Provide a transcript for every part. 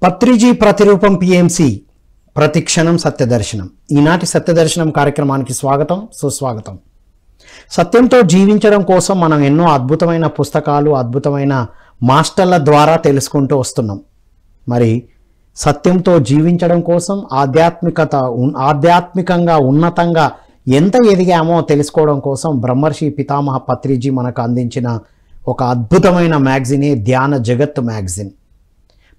పత్రిజీ ప్రతిరూపం పిఎంసి ప్రతిక్షణం సత్యదర్శనం. ఈనాటి సత్యదర్శనం కార్యక్రమానికి స్వాగతం, సుస్వాగతం. సత్యంతో జీవించడం కోసం మనం ఎన్నో అద్భుతమైన పుస్తకాలు, అద్భుతమైన మాస్టర్ల ద్వారా తెలుసుకుంటూ వస్తున్నాం. మరి సత్యంతో జీవించడం కోసం ఆధ్యాత్మికంగా ఉన్నతంగా ఎంత ఎదిగామో తెలుసుకోవడం కోసం బ్రహ్మర్షి పితామహ పత్రిజీ మనకు అందించిన ఒక అద్భుతమైన మ్యాగజినే ధ్యాన జగత్ మ్యాగజిన్.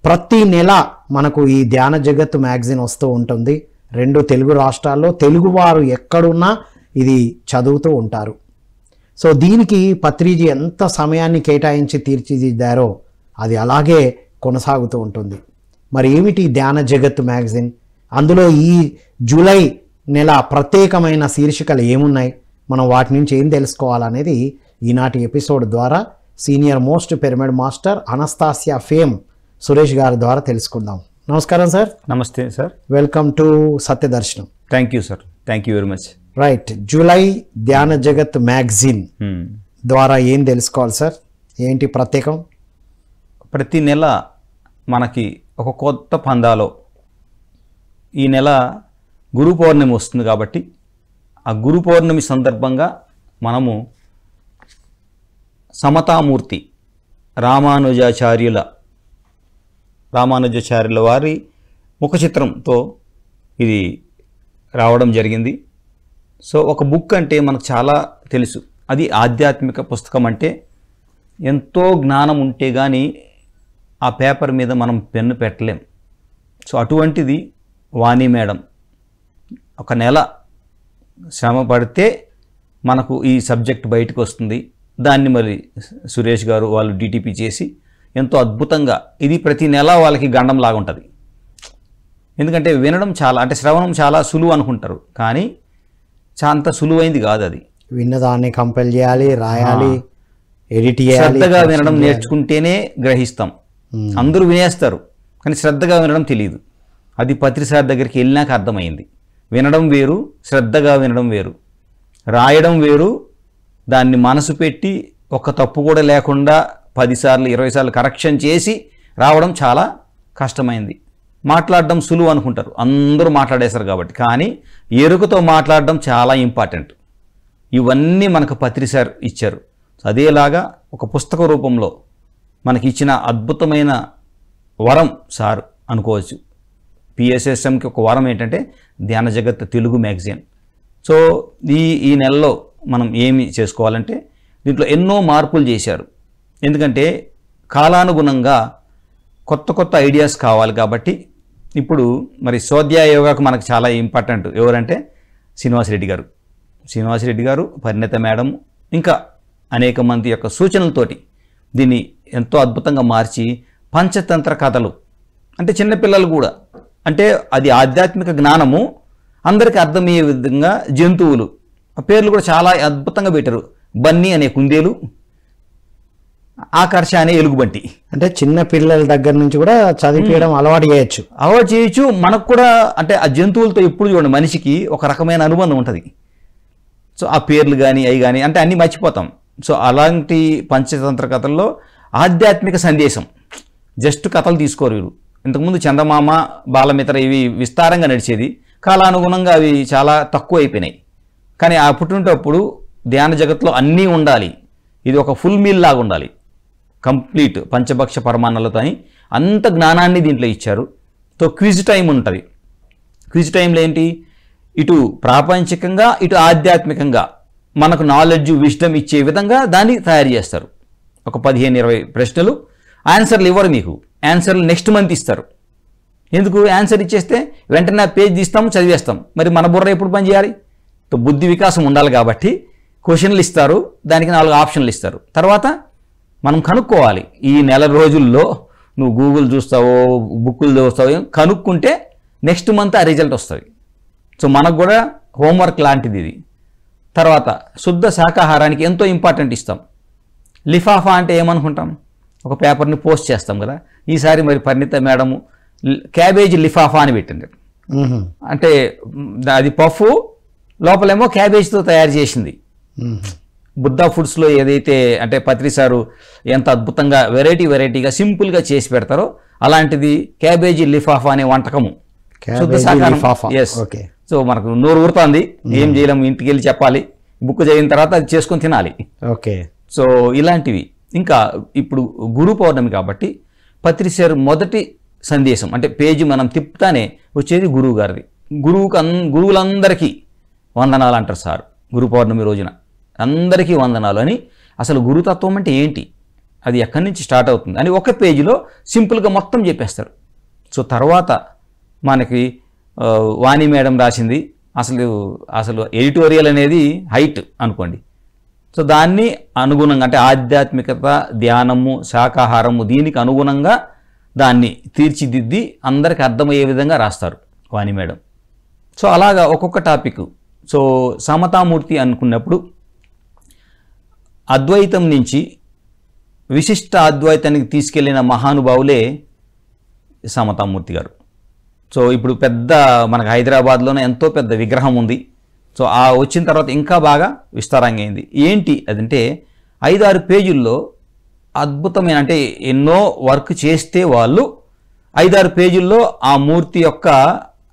ప్రతి నెల మనకు ఈ ధ్యాన జగత్ మ్యాగజిన్ వస్తూ ఉంటుంది. 2 తెలుగు రాష్ట్రాల్లో తెలుగువారు ఎక్కడున్నా ఇది చదువుతూ ఉంటారు. సో దీనికి పత్రిజీ ఎంత సమయాన్ని కేటాయించి తీర్చిదిద్దారో అది అలాగే కొనసాగుతూ ఉంటుంది. మరి ఏమిటి ధ్యాన జగత్ మ్యాగజిన్? అందులో ఈ జూలై నెల ప్రత్యేకమైన శీర్షికలు ఏమున్నాయి, మనం వాటి నుంచి ఏం తెలుసుకోవాలనేది ఈనాటి ఎపిసోడ్ ద్వారా senior most pyramid master Anastasia fame Suresh గారి ద్వారా తెలుసుకుందాం. నమస్కారం సార్. నమస్తే sir. Welcome to Satyadarshanam. Thank you sir. Thank you very much. Right, July Dhyana Jagat magazine ద్వారా ఏం తెలుసుకోవాలి సార్? ఏంటి ప్రత్యేకం? ప్రతి నెల మనకి ఒక కొత్త పందాలో ఈ నెల గురు పౌర్ణమి వస్తుంది కాబట్టి ఆ గురు పౌర్ణమి సందర్భంగా మనము సమతామూర్తి రామానుజాచార్యుల వారి ముఖ చిత్రంతో ఇది రావడం జరిగింది. సో ఒక బుక్ అంటే మనకు చాలా తెలుసు, అది ఆధ్యాత్మిక పుస్తకం అంటే ఎంతో జ్ఞానం ఉంటే కానీ ఆ పేపర్ మీద మనం పెన్ను పెట్టలేం. సో అటువంటిది వాణి మేడం ఒక నెల శ్రమ పడితే మనకు ఈ సబ్జెక్ట్ బయటకు వస్తుంది. దాన్ని మరి సురేష్ గారు వాళ్ళు డిటిపి చేసి ఎంతో అద్భుతంగా, ఇది ప్రతి నెల వాళ్ళకి గండం లాగా ఉంటుంది. ఎందుకంటే వినడం చాలా, అంటే శ్రవణం చాలా సులువు అనుకుంటారు, కానీ అంత సులువైంది కాదు. అది విన్నదాన్ని కంపెల్ చేయాలి, రాయాలి, ఎడిట్ చేయాలి. శ్రద్ధగా వినడం నేర్చుకుంటేనే గ్రహిస్తాం. అందరూ వినేస్తారు కానీ శ్రద్ధగా వినడం తెలియదు. అది పత్రిసారి దగ్గరికి వెళ్ళినాక అర్థమైంది. వినడం వేరు, శ్రద్ధగా వినడం వేరు, రాయడం వేరు. దాన్ని మనసు పెట్టి ఒక తప్పు కూడా లేకుండా 10 సార్లు 20 సార్లు కరెక్షన్ చేసి రావడం చాలా కష్టమైంది. మాట్లాడడం సులువు అనుకుంటారు, అందరూ మాట్లాడేశారు కాబట్టి, కానీ ఎరుకతో మాట్లాడడం చాలా ఇంపార్టెంట్. ఇవన్నీ మనకు పత్రిసారి ఇచ్చారు. అదేలాగా ఒక పుస్తక రూపంలో మనకి ఇచ్చిన అద్భుతమైన వరం సార్ అనుకోవచ్చు. పిఎస్ఎస్ఎంకి ఒక వరం ఏంటంటే ధ్యాన జగత్ తెలుగు మ్యాగజైన్. సో ఈ నెలలో మనం ఏమి చేసుకోవాలంటే దీంట్లో ఎన్నో మార్పులు చేశారు. ఎందుకంటే కాలానుగుణంగా కొత్త ఐడియాస్ కావాలి కాబట్టి ఇప్పుడు మరి స్వాధ్యాయ యోగాకు మనకు చాలా ఇంపార్టెంట్. ఎవరంటే శ్రీనివాసరెడ్డి గారు, పరిణిత మేడం, ఇంకా అనేక మంది యొక్క సూచనలతోటి దీన్ని ఎంతో అద్భుతంగా మార్చి పంచతంత్ర కథలు, అంటే చిన్నపిల్లలు కూడా, అంటే అది ఆధ్యాత్మిక జ్ఞానము అందరికీ అర్థమయ్యే విధంగా జంతువులు పేర్లు కూడా చాలా అద్భుతంగా పెట్టారు. బన్నీ అనే కుందేలు, ఆకర్ష అనే ఎలుగుబంటి. అంటే చిన్న పిల్లల దగ్గర నుంచి కూడా చదివించడం అలవాటు చేయొచ్చు. మనకు కూడా అంటే ఆ జంతువులతో ఎప్పుడు చూడండి మనిషికి ఒక రకమైన అనుబంధం ఉంటుంది. సో ఆ పేర్లు కానీ అవి కానీ అంటే అన్నీ మర్చిపోతాం. సో అలాంటి పంచతంత్ర కథల్లో ఆధ్యాత్మిక సందేశం, జస్ట్ కథలు తీసుకోరు వీరు. ఇంతకుముందు చందమామ, బాలమిత్ర ఇవి విస్తారంగా నడిచేది, కాలానుగుణంగా అవి చాలా తక్కువ అయిపోయినాయి. కానీ ఆ పుట్టినప్పుడు ధ్యాన జగత్లో అన్నీ ఉండాలి, ఇది ఒక ఫుల్ మీల్ లాగా ఉండాలి, కంప్లీట్ పంచభక్ష పరమాన్నాలతో అని అంత జ్ఞానాన్ని దీంట్లో ఇచ్చారు. సో క్విజ్ టైం ఉంటుంది. క్విజ్ టైంలో ఏంటి, ఇటు ప్రాపంచికంగా ఇటు ఆధ్యాత్మికంగా మనకు నాలెడ్జ్, విజ్డమ్ ఇచ్చే విధంగా దాన్ని తయారు చేస్తారు. ఒక 15-20 ప్రశ్నలు, ఆన్సర్లు ఇవ్వరు మీకు, ఆన్సర్లు నెక్స్ట్ మంత్ ఇస్తారు. ఎందుకు? ఆన్సర్ ఇచ్చేస్తే వెంటనే పేజ్ తీస్తాం, చదివేస్తాం. మరి మన బుర్ర ఎప్పుడు పని చేయాలి? బుద్ధి వికాసం ఉండాలి కాబట్టి క్వశ్చన్లు ఇస్తారు, దానికి 4 ఆప్షన్లు ఇస్తారు. తర్వాత మనం కనుక్కోవాలి. ఈ నెల రోజుల్లో నువ్వు గూగుల్ చూస్తావో, బుక్కులు చూస్తావో, కనుక్కుంటే నెక్స్ట్ మంత్ ఆ రిజల్ట్ వస్తుంది. సో మనకు కూడా హోంవర్క్ లాంటిది ఇది. తర్వాత శుద్ధ శాకాహారానికి ఎంతో ఇంపార్టెంట్ ఇస్తాం. లిఫాఫా అంటే ఏమనుకుంటాం, ఒక పేపర్ని పోస్ట్ చేస్తాం కదా. ఈసారి మరి పరిణిత మేడము క్యాబేజీ లిఫాఫా అని పెట్టింది. అంటే అది పఫ్, లోపలేమో క్యాబేజీతో తయారు చేసింది. బుద్ధా ఫుడ్స్లో ఏదైతే అంటే పత్రి సారు ఎంత అద్భుతంగా వెరైటీగా సింపుల్గా చేసి పెడతారో అలాంటిది క్యాబేజీ లిఫాఫా అనే వంటకము. శుద్ధ శాకాహారం. Yes. సో మనకు నోరు ఊరుతోంది, ఏం చేయలేము, ఇంటికి వెళ్ళి చెప్పాలి, బుక్ చేయిన తర్వాత అది చేసుకొని తినాలి. ఓకే. సో ఇలాంటివి. ఇంకా ఇప్పుడు గురు పౌర్ణమి కాబట్టి పత్రి సార్ మొదటి సందేశం అంటే పేజీ మనం తిప్పుతానే వచ్చేది గురువు గారిది. గురువులందరికీ వందనాలు అంటారు సార్ గురు పౌర్ణమి రోజున. అందరికీ వందనాలు అని. అసలు గురుతత్వం అంటే ఏంటి, అది ఎక్కడి నుంచి స్టార్ట్ అవుతుంది అని ఒక పేజీలో సింపుల్గా మొత్తం చెప్పేస్తారు. సో తర్వాత మనకి వాణి మేడం రాసింది అసలు ఎడిటోరియల్ అనేది హైట్ అనుకోండి. సో దాన్ని అనుగుణంగా అంటే ఆధ్యాత్మికత, ధ్యానము, శాకాహారము దీనికి అనుగుణంగా దాన్ని తీర్చిదిద్ది అందరికి అర్థమయ్యే విధంగా రాస్తారు వాణి మేడం. సో అలాగా ఒక్కొక్క టాపిక్. సో సమతామూర్తి అనుకున్నప్పుడు అద్వైతం నుంచి విశిష్ట అద్వైతానికి తీసుకెళ్లిన మహానుభావులే సమతామూర్తి గారు. సో ఇప్పుడు పెద్ద మనకు హైదరాబాద్లోనే ఎంతో పెద్ద విగ్రహం ఉంది. సో ఆ వచ్చిన తర్వాత ఇంకా బాగా విస్తారంగా అయింది. ఏంటి అదంటే 5-6 పేజీల్లో అద్భుతమైన అంటే ఎన్నో వర్క్ చేస్తే వాళ్ళు 5-6 పేజీల్లో ఆ మూర్తి యొక్క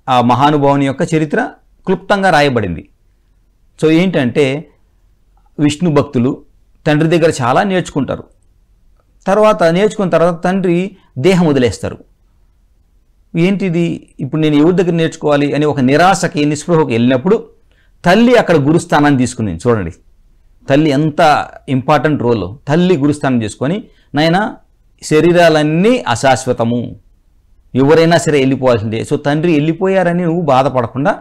ఆ మహానుభావుని యొక్క చరిత్ర క్లుప్తంగా రాయబడింది. సో ఏంటంటే విష్ణు భక్తులు తండ్రి దగ్గర చాలా నేర్చుకుంటారు. నేర్చుకున్న తర్వాత తండ్రి దేహం వదిలేస్తారు. ఏంటిది ఇప్పుడు నేను ఎవరి దగ్గర నేర్చుకోవాలి అని ఒక నిరాశకి నిస్పృహకు వెళ్ళినప్పుడు తల్లి అక్కడ గురుస్థానాన్ని తీసుకుని చూడండి. తల్లి ఎంత ఇంపార్టెంట్ రోల్. తల్లి గురుస్థానం చేసుకొని నాయన శరీరాలన్నీ అశాశ్వతము, ఎవరైనా సరే వెళ్ళిపోవాల్సిందే. సో తండ్రి వెళ్ళిపోయారని నువ్వు బాధపడకుండా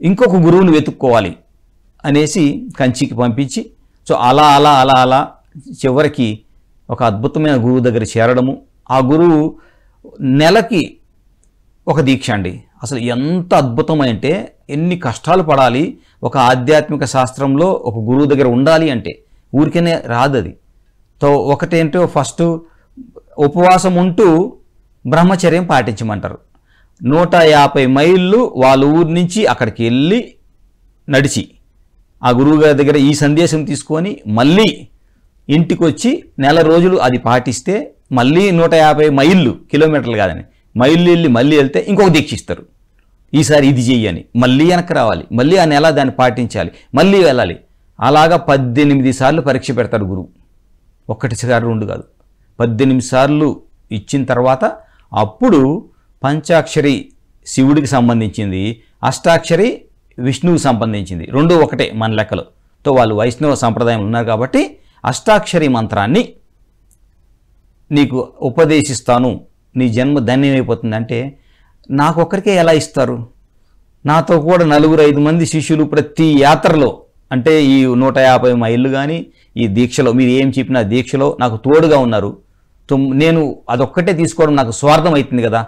ఇంకొక గురువుని వెతుక్కోవాలి అనేసి కంచికి పంపించి సో అలా చివరికి ఒక అద్భుతమైన గురువు దగ్గర చేరడము. ఆ గురువు నెలకి ఒక దీక్ష అండి. అసలు ఎంత అద్భుతమంటే ఎన్ని కష్టాలు పడాలి ఒక ఆధ్యాత్మిక శాస్త్రంలో ఒక గురువు దగ్గర ఉండాలి అంటే, ఊరికనే రాదు అది. సో ఒకటేంటో ఫస్ట్ ఉపవాసం ఉంటూ బ్రహ్మచర్యం పాటించమంటారు. 150 మైళ్ళు వాళ్ళ ఊరి నుంచి అక్కడికి వెళ్ళి నడిచి ఆ గురువుగారి దగ్గర ఈ సందేశం తీసుకొని మళ్ళీ ఇంటికి వచ్చి నెల రోజులు అది పాటిస్తే మళ్ళీ 150 మైళ్ళు, కిలోమీటర్లు కాదని మైళ్ళు వెళ్ళి మళ్ళీ వెళ్తే ఇంకొక దీక్ష ఇస్తారు. ఈసారి ఇది చెయ్యని మళ్ళీ వెనక్కి రావాలి, మళ్ళీ ఆ నెల దాన్ని పాటించాలి, మళ్ళీ వెళ్ళాలి. అలాగా 18 సార్లు పరీక్ష పెడతాడు గురువు. 1 సారి 2 కాదు, 18 సార్లు ఇచ్చిన తర్వాత అప్పుడు పంచాక్షరి శివుడికి సంబంధించింది, అష్టాక్షరి విష్ణువుకి సంబంధించింది, 2 ఒకటే మన లెక్కలో. తో వాళ్ళు వైష్ణవ సంప్రదాయం ఉన్నారు కాబట్టి అష్టాక్షరి మంత్రాన్ని నీకు ఉపదేశిస్తాను, నీ జన్మ ధన్యమైపోతుందంటే నాకు ఒక్కరికే ఎలా ఇస్తారు? నాతో కూడా 4-5 మంది శిష్యులు ప్రతి యాత్రలో అంటే ఈ 150 మైళ్ళు కానీ ఈ దీక్షలో మీరు ఏం చెప్పినా దీక్షలో నాకు తోడుగా ఉన్నారు. నేను అదొక్కటే తీసుకోవడం నాకు స్వార్థం అవుతుంది కదా,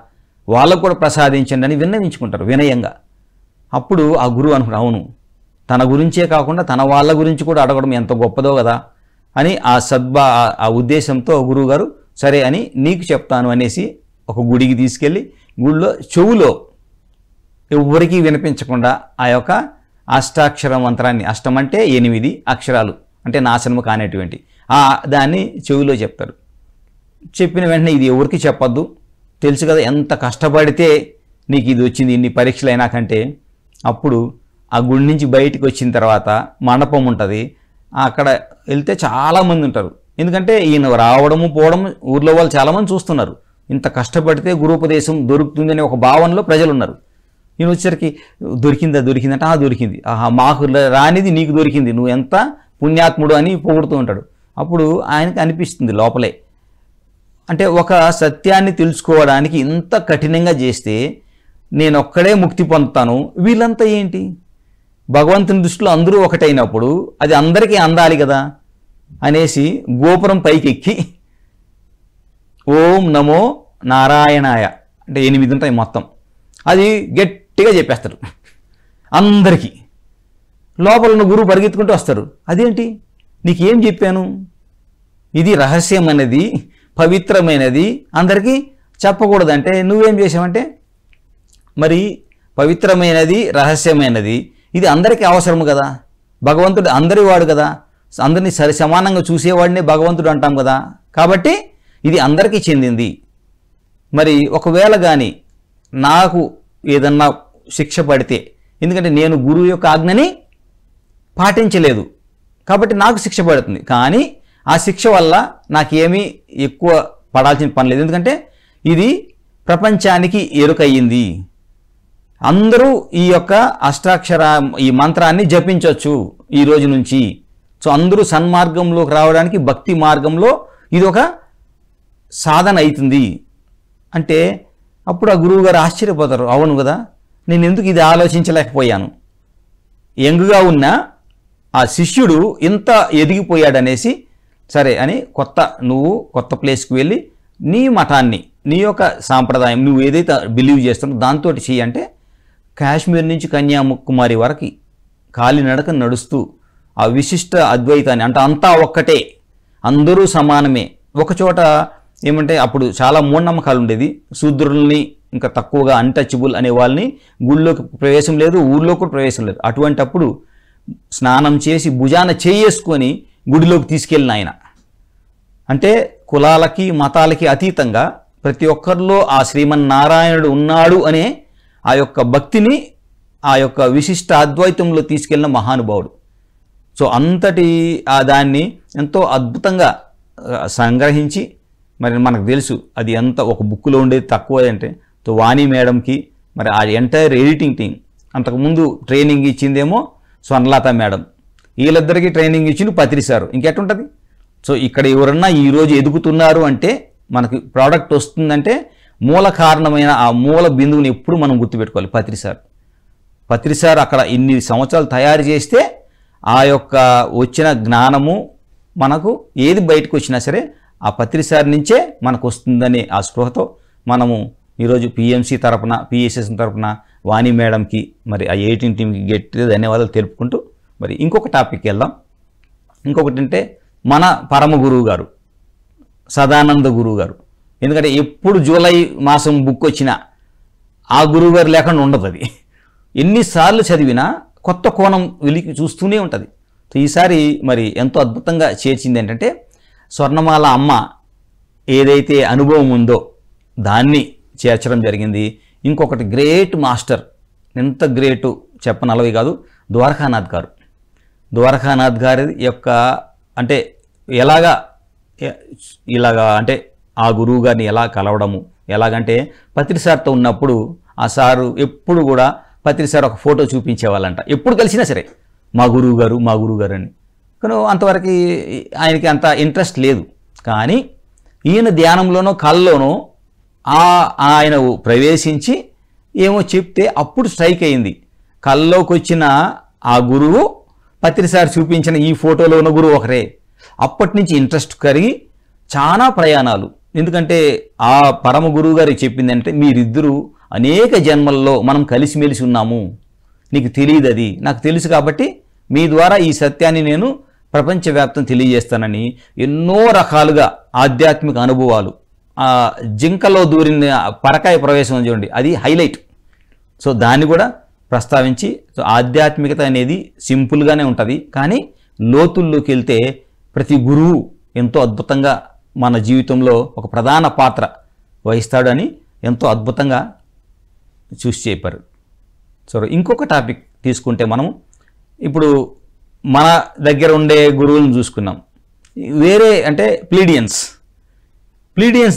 వాళ్ళకు కూడా ప్రసాదించండి అని విన్నవించుకుంటారు వినయంగా. అప్పుడు ఆ గురువు అనుకుంటారు, అవును తన గురించే కాకుండా తన వాళ్ళ గురించి కూడా అడగడం ఎంత గొప్పదో కదా అని ఆ ఉద్దేశంతో గురువుగారు సరే అని నీకు చెప్తాను అనేసి ఒక గుడికి తీసుకెళ్ళి గుడిలో చెవులో ఎవరికీ వినిపించకుండా ఆ యొక్క అష్టాక్షర మంత్రాన్ని, అష్టం అంటే 8 అక్షరాలు అంటే నాశనము కానేటువంటి దాన్ని చెవిలో చెప్తారు. చెప్పిన వెంటనే ఇది ఎవరికి చెప్పొద్దు, తెలుసు కదా ఎంత కష్టపడితే నీకు ఇది వచ్చింది ఇన్ని పరీక్షలు అయినాకంటే. అప్పుడు ఆ గుడి నుంచి బయటికి వచ్చిన తర్వాత మండపం ఉంటుంది, అక్కడ వెళ్తే చాలామంది ఉంటారు. ఎందుకంటే ఈయన రావడము పోవడము ఊర్లో వాళ్ళు చాలామంది చూస్తున్నారు. ఇంత కష్టపడితే గురుపదేశం దొరుకుతుందనే ఒక భావనలో ప్రజలు ఉన్నారు. ఈయన వచ్చేసరికి దొరికిందంటే దొరికింది, మాకు రానిది నీకు దొరికింది, నువ్వు ఎంత పుణ్యాత్ముడు అని పొగుడుతూ ఉంటాడు. అప్పుడు ఆయనకి అనిపిస్తుంది లోపలే, అంటే ఒక సత్యాన్ని తెలుసుకోవడానికి ఇంత కఠినంగా చేస్తే నేను ఒక్కడే ముక్తి పొందుతాను, వీళ్ళంతా ఏంటి? భగవంతుని దృష్టిలో అందరూ ఒకటైనప్పుడు అది అందరికీ అందాలి కదా అనేసి గోపురం పైకి ఎక్కి ఓం నమో నారాయణాయ అంటే 8 ఉంటాయి మొత్తం, అది గట్టిగా చెప్పేస్తారు అందరికీ. లోపల ఉన్న గురువు పరిగెత్తుకుంటూ వస్తారు, అదేంటి నీకేం చెప్పాను, ఇది రహస్యమైనది పవిత్రమైనది అందరికీ చెప్పకూడదంటే నువ్వేం చేసావంటే మరి పవిత్రమైనది రహస్యమైనది ఇది అందరికీ అవసరము కదా, భగవంతుడు అందరి వాడు కదా, అందరినీ సమానంగా చూసేవాడినే భగవంతుడు అంటాం కదా. కాబట్టి ఇది అందరికీ చెందింది. మరి ఒకవేళ కానీ నాకు ఏదన్నా శిక్ష పడితే, ఎందుకంటే నేను గురువు యొక్క ఆజ్ఞని పాటించలేదు కాబట్టి నాకు శిక్ష పడుతుంది. కానీ ఆ శిక్ష వల్ల నాకేమీ ఎక్కువ పడాల్సిన పని లేదు, ఎందుకంటే ఇది ప్రపంచానికి ఎరుకయ్యింది. అందరూ ఈ యొక్క అష్టాక్షర ఈ మంత్రాన్ని జపించవచ్చు ఈ రోజు నుంచి. సో అందరూ సన్మార్గంలోకి రావడానికి భక్తి మార్గంలో ఇది ఒక సాధన అవుతుంది అంటే అప్పుడు ఆ గురువు గారు ఆశ్చర్యపోతారు, అవును కదా, నేను ఎందుకు ఇది ఆలోచించలేకపోయాను. యంగ్గా ఉన్న ఆ శిష్యుడు ఇంత ఎదిగిపోయాడనేసి సరే అని నువ్వు కొత్త ప్లేస్కి వెళ్ళి నీ మఠాన్ని, నీ యొక్క సాంప్రదాయం, నువ్వు ఏదైతే బిలీవ్ చేస్తున్నావు దాంతో చెయ్యి అంటే కాశ్మీర్ నుంచి కన్యాకుమారి వరకు కాలినడక నడుస్తూ ఆ విశిష్ట అద్వైతాన్ని అంటే అంతా ఒక్కటే, అందరూ సమానమే. ఒకచోట ఏమంటే అప్పుడు చాలా మూఢనమ్మకాలు ఉండేది. శూద్రుల్ని ఇంకా తక్కువగా అన్టచబుల్ అనే వాళ్ళని గుళ్ళోకి ప్రవేశం లేదు, ఊళ్ళో కూడా ప్రవేశం లేదు. అటువంటప్పుడు స్నానం చేసి భుజాన చేసుకొని గుడిలోకి తీసుకెళ్ళిన ఆయన. అంటే కులాలకి మతాలకి అతీతంగా ప్రతి ఒక్కరిలో ఆ శ్రీమన్నారాయణుడు ఉన్నాడు అనే ఆ యొక్క భక్తిని ఆ యొక్క విశిష్ట అద్వైతంలో తీసుకెళ్ళిన మహానుభావుడు. సో అంతటి దాన్ని ఎంతో అద్భుతంగా సంగ్రహించి, మరి మనకు తెలుసు అది ఎంత ఒక బుక్లో ఉండేది తక్కువ అంటే వాణి మేడంకి మరి ఆ ఎంటైర్ ఎడిటింగ్ టీం, అంతకుముందు ట్రైనింగ్ ఇచ్చిందేమో స్వర్ణలత మేడం, వీళ్ళిద్దరికీ ట్రైనింగ్ ఇచ్చింది పత్రి సారు. ఇంకెట్టుంటుంది. సో ఇక్కడ ఎవరన్నా ఈరోజు ఎదుగుతున్నారు అంటే మనకి ప్రోడక్ట్ వస్తుందంటే మూల కారణమైన ఆ మూల బిందువుని ఎప్పుడు మనం గుర్తుపెట్టుకోవాలి. పత్రి సార్ అక్కడ ఇన్ని సంవత్సరాలు తయారు చేస్తే ఆ యొక్క వచ్చిన జ్ఞానము మనకు ఏది బయటకు వచ్చినా సరే ఆ పత్రి సార్ నుంచే మనకు వస్తుందనే ఆ స్పృహతో మనము ఈరోజు పిఎంసి తరపున, పిఎస్ఎస్ తరపున వాణి మేడంకి మరి ఆ 18 టీంకి గట్టిగా ధన్యవాదాలు తెలుపుకుంటూ మరి ఇంకొక టాపిక్కి వెళ్దాం. ఇంకొకటి అంటే మన పరమ గురువు గారు సదానంద గురువు గారు. ఎందుకంటే ఎప్పుడు జూలై మాసం బుక్ వచ్చినా ఆ గురువు గారు లేకుండా ఉండదు. అది ఎన్నిసార్లు చదివినా కొత్త కోణం వెలికి చూస్తూనే ఉంటుంది. సో ఈసారి మరి ఎంతో అద్భుతంగా చేర్చింది ఏంటంటే స్వర్ణమాల అమ్మ ఏదైతే అనుభవం ఉందో దాన్ని చేర్చడం జరిగింది. ఇంకొకటి గ్రేట్ మాస్టర్, ఎంత గ్రేటు చెప్పనలవి కాదు, ద్వారకానాథ్ గారు. ద్వారకానాథ్ గారి యొక్క అంటే ఇలాగా అంటే ఆ గురువు గారిని ఎలా కలవడము, ఎలాగంటే పత్రి సార్తో ఉన్నప్పుడు ఆ సారు ఎప్పుడు కూడా పత్రి సార్ ఒక ఫోటో చూపించేవాళ్ళంట, ఎప్పుడు కలిసినా సరే మా గురువు గారు అని. కానీ అంతవరకు ఆయనకి అంత ఇంట్రెస్ట్ లేదు. కానీ ఈయన ధ్యానంలోనో కళ్ళలోనో ఆయన ప్రవేశించి ఏమో చెప్తే అప్పుడు స్ట్రైక్ అయింది. కళ్ళలోకి వచ్చిన ఆ గురువు పత్రి సార్ చూపించిన ఈ ఫోటోలో ఉన్న గురువు ఒకరే. అప్పటి నుంచి ఇంట్రెస్ట్ కలిగి చాలా ప్రయాణాలు. ఎందుకంటే ఆ పరమ గురువు గారికి చెప్పిందంటే మీరిద్దరూ అనేక జన్మల్లో మనం కలిసిమెలిసి ఉన్నాము, నీకు తెలియదు, అది నాకు తెలుసు, కాబట్టి మీ ద్వారా ఈ సత్యాన్ని నేను ప్రపంచవ్యాప్తం తెలియజేస్తానని ఎన్నో రకాలుగా ఆధ్యాత్మిక అనుభవాలు. ఆ జింకలో దూరిన పరకాయ ప్రవేశం చూడండి, అది హైలైట్. సో దాన్ని కూడా ప్రస్తావించి, సో ఆధ్యాత్మికత అనేది సింపుల్గానే ఉంటుంది, కానీ లోతుల్లోకి వెళ్తే ప్రతి గురువు ఎంతో అద్భుతంగా మన జీవితంలో ఒక ప్రధాన పాత్ర వహిస్తాడని ఎంతో అద్భుతంగా చూసి చెప్పారు. సో ఇంకొక టాపిక్ తీసుకుంటే మనం ఇప్పుడు మన దగ్గర ఉండే గురువులను చూసుకున్నాం. వేరే అంటే ప్లీడియన్స్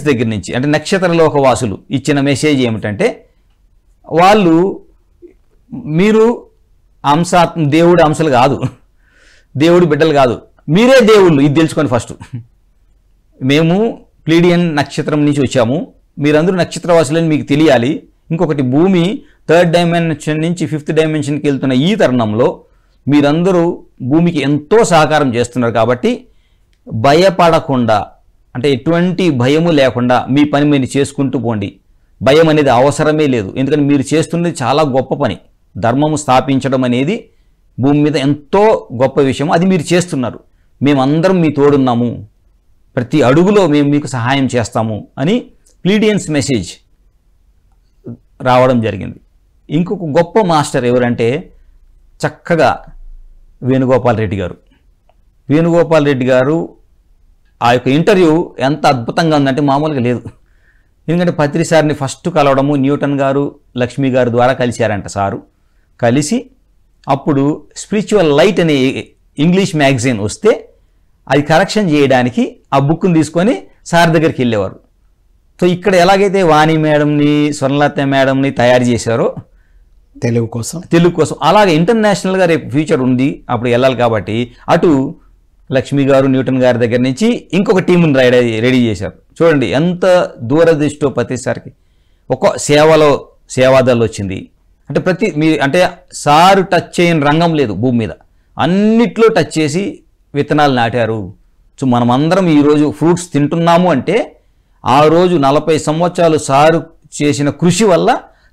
దగ్గర నుంచి అంటే నక్షత్రలోక వాసులు ఇచ్చిన మెసేజ్ ఏమిటంటే వాళ్ళు మీరు దేవుడి అంశాలు కాదు, దేవుడి బిడ్డలు కాదు, మీరే దేవుళ్ళు, ఇది తెలుసుకొని ఫస్ట్. మేము ప్లీడియన్ నక్షత్రం నుంచి వచ్చాము, మీరందరూ నక్షత్రవాసులని మీకు తెలియాలి. ఇంకొకటి భూమి 3rd డైమెన్షన్ నుంచి 5th డైమెన్షన్కి వెళ్తున్న ఈ తరుణంలో మీరందరూ భూమికి ఎంతో సహకారం చేస్తున్నారు. కాబట్టి భయపడకుండా అంటే ఎటువంటి భయము లేకుండా మీ పని మీరు చేసుకుంటూ పోండి. భయం అనేది అవసరమే లేదు, ఎందుకంటే మీరు చేస్తున్నది చాలా గొప్ప పని. ధర్మము స్థాపించడం అనేది భూమి మీద ఎంతో గొప్ప విషయం, అది మీరు చేస్తున్నారు. మేమందరం మీ తోడున్నాము, ప్రతి అడుగులో మేము మీకు సహాయం చేస్తాము అని ప్లీడియన్స్ మెసేజ్ రావడం జరిగింది. ఇంకొక గొప్ప మాస్టర్ ఎవరంటే చక్కగా వేణుగోపాల్ రెడ్డి గారు. వేణుగోపాల్ రెడ్డి గారు ఆ యొక్క ఇంటర్వ్యూ ఎంత అద్భుతంగా ఉందంటే మామూలుగా లేదు. ఎందుకంటే పత్రి సార్ని ఫస్ట్ కలవడము న్యూటన్ గారు లక్ష్మి గారు ద్వారా కలిశారంట. సారు కలిసి అప్పుడు స్పిరిచువల్ లైట్ అనే ఇంగ్లీష్ మ్యాగజైన్ వస్తే అది కరెక్షన్ చేయడానికి ఆ బుక్ని తీసుకొని సార్ దగ్గరికి వెళ్ళేవారు. సో ఇక్కడ ఎలాగైతే వాణి మేడంని స్వర్ణలత మేడంని తయారు చేశారో తెలుగు కోసం అలాగే ఇంటర్నేషనల్గా రేపు ఫ్యూచర్ ఉంది, అప్పుడు వెళ్ళాలి కాబట్టి అటు లక్ష్మి గారు న్యూటన్ గారి దగ్గర నుంచి ఇంకొక టీముని రెడీ చేశారు. చూడండి ఎంత దూరదృష్టో ప్రతిసారికి ఒక సేవాదళ్ళు వచ్చింది అంటే అంటే సారు టచ్ చేయని రంగం లేదు భూమి మీద, అన్నిట్లో టచ్ చేసి విత్తనాలు నాటారు. సో మనమందరం ఈరోజు ఫ్రూట్స్ తింటున్నాము అంటే ఆ రోజు 40 సంవత్సరాలు సారు చేసిన కృషి వల్ల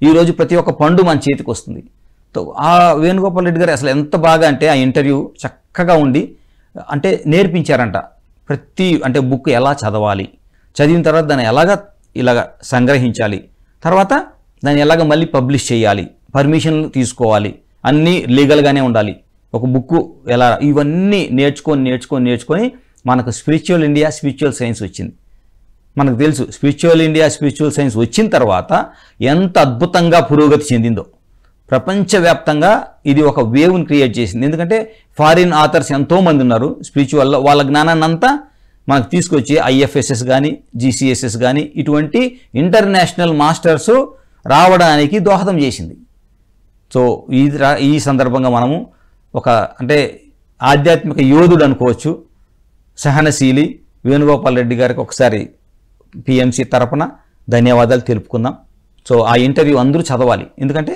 ఈరోజు ప్రతి ఒక్క పండు మన చేతికి వస్తుంది. సో ఆ వేణుగోపాల్ రెడ్డి గారు అసలు ఎంత బాగా అంటే ఆ ఇంటర్వ్యూ చక్కగా ఉండి అంటే నేర్పించారంట. అంటే బుక్ ఎలా చదవాలి, చదివిన తర్వాత దాన్ని ఇలాగ సంగ్రహించాలి, తర్వాత దాన్ని ఎలాగ మళ్ళీ పబ్లిష్ చేయాలి, పర్మిషన్లు తీసుకోవాలి, అన్నీ లీగల్గానే ఉండాలి, ఒక బుక్ ఎలా, ఇవన్నీ నేర్చుకొని మనకు స్పిరిచువల్ ఇండియా స్పిరిచువల్ సైన్స్ వచ్చింది. మనకు తెలుసు స్పిరిచువల్ ఇండియా స్పిరిచువల్ సైన్స్ వచ్చిన తర్వాత ఎంత అద్భుతంగా పురోగతి చెందిందో. ప్రపంచవ్యాప్తంగా ఇది ఒక వేవ్ని క్రియేట్ చేసింది. ఎందుకంటే ఫారిన్ ఆథర్స్ ఎంతోమంది ఉన్నారు స్పిరిచువల్లో, వాళ్ళ జ్ఞానాన్ని అంతా మనకు తీసుకొచ్చి ఐఎఫ్ఎస్ఎస్ కానీ జీసీఎస్ఎస్ కానీ ఇటువంటి ఇంటర్నేషనల్ మాస్టర్స్ రావడానికి దోహదం చేసింది. సో ఈ సందర్భంగా మనము అంటే ఆధ్యాత్మిక యోధుడు అనుకోవచ్చు సహనశీలి వేణుగోపాల్ రెడ్డి గారికి ఒకసారి పిఎంసి తరపున ధన్యవాదాలు తెలుపుకుందాం. సో ఆ ఇంటర్వ్యూ అందరూ చదవాలి, ఎందుకంటే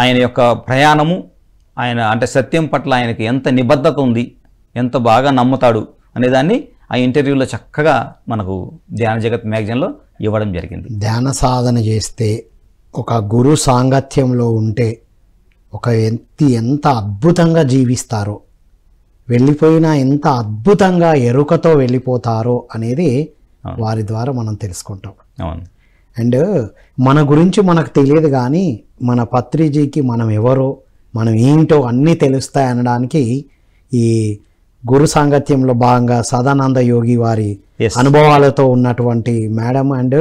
ఆయన యొక్క ప్రయాణము, ఆయన అంటే సత్యం పట్ల ఆయనకి ఎంత నిబద్ధత ఉంది, ఎంత బాగా నమ్ముతాడు అనేదాన్ని ఆ ఇంటర్వ్యూలో చక్కగా మనకు ధ్యాన జగత్ మ్యాగజైన్లో ఇవ్వడం జరిగింది. ధ్యాన సాధన చేస్తే ఒక గురు సాంగత్యంలో ఉంటే ఒక వ్యక్తి ఎంత అద్భుతంగా జీవిస్తారో, వెళ్ళిపోయినా ఎంత అద్భుతంగా ఎరుకతో వెళ్ళిపోతారో అనేది వారి ద్వారా మనం తెలుసుకుంటాం. అవును. అండ్ మన గురించి మనకు తెలియదు కానీ మన పత్రిజీకి మనం ఎవరో మనం ఏంటో అన్నీ తెలుస్తాయి అనడానికి ఈ గురు సాంగత్యంలో భాగంగా సదానంద యోగి వారి అనుభవాలతో ఉన్నటువంటి మేడం అండ్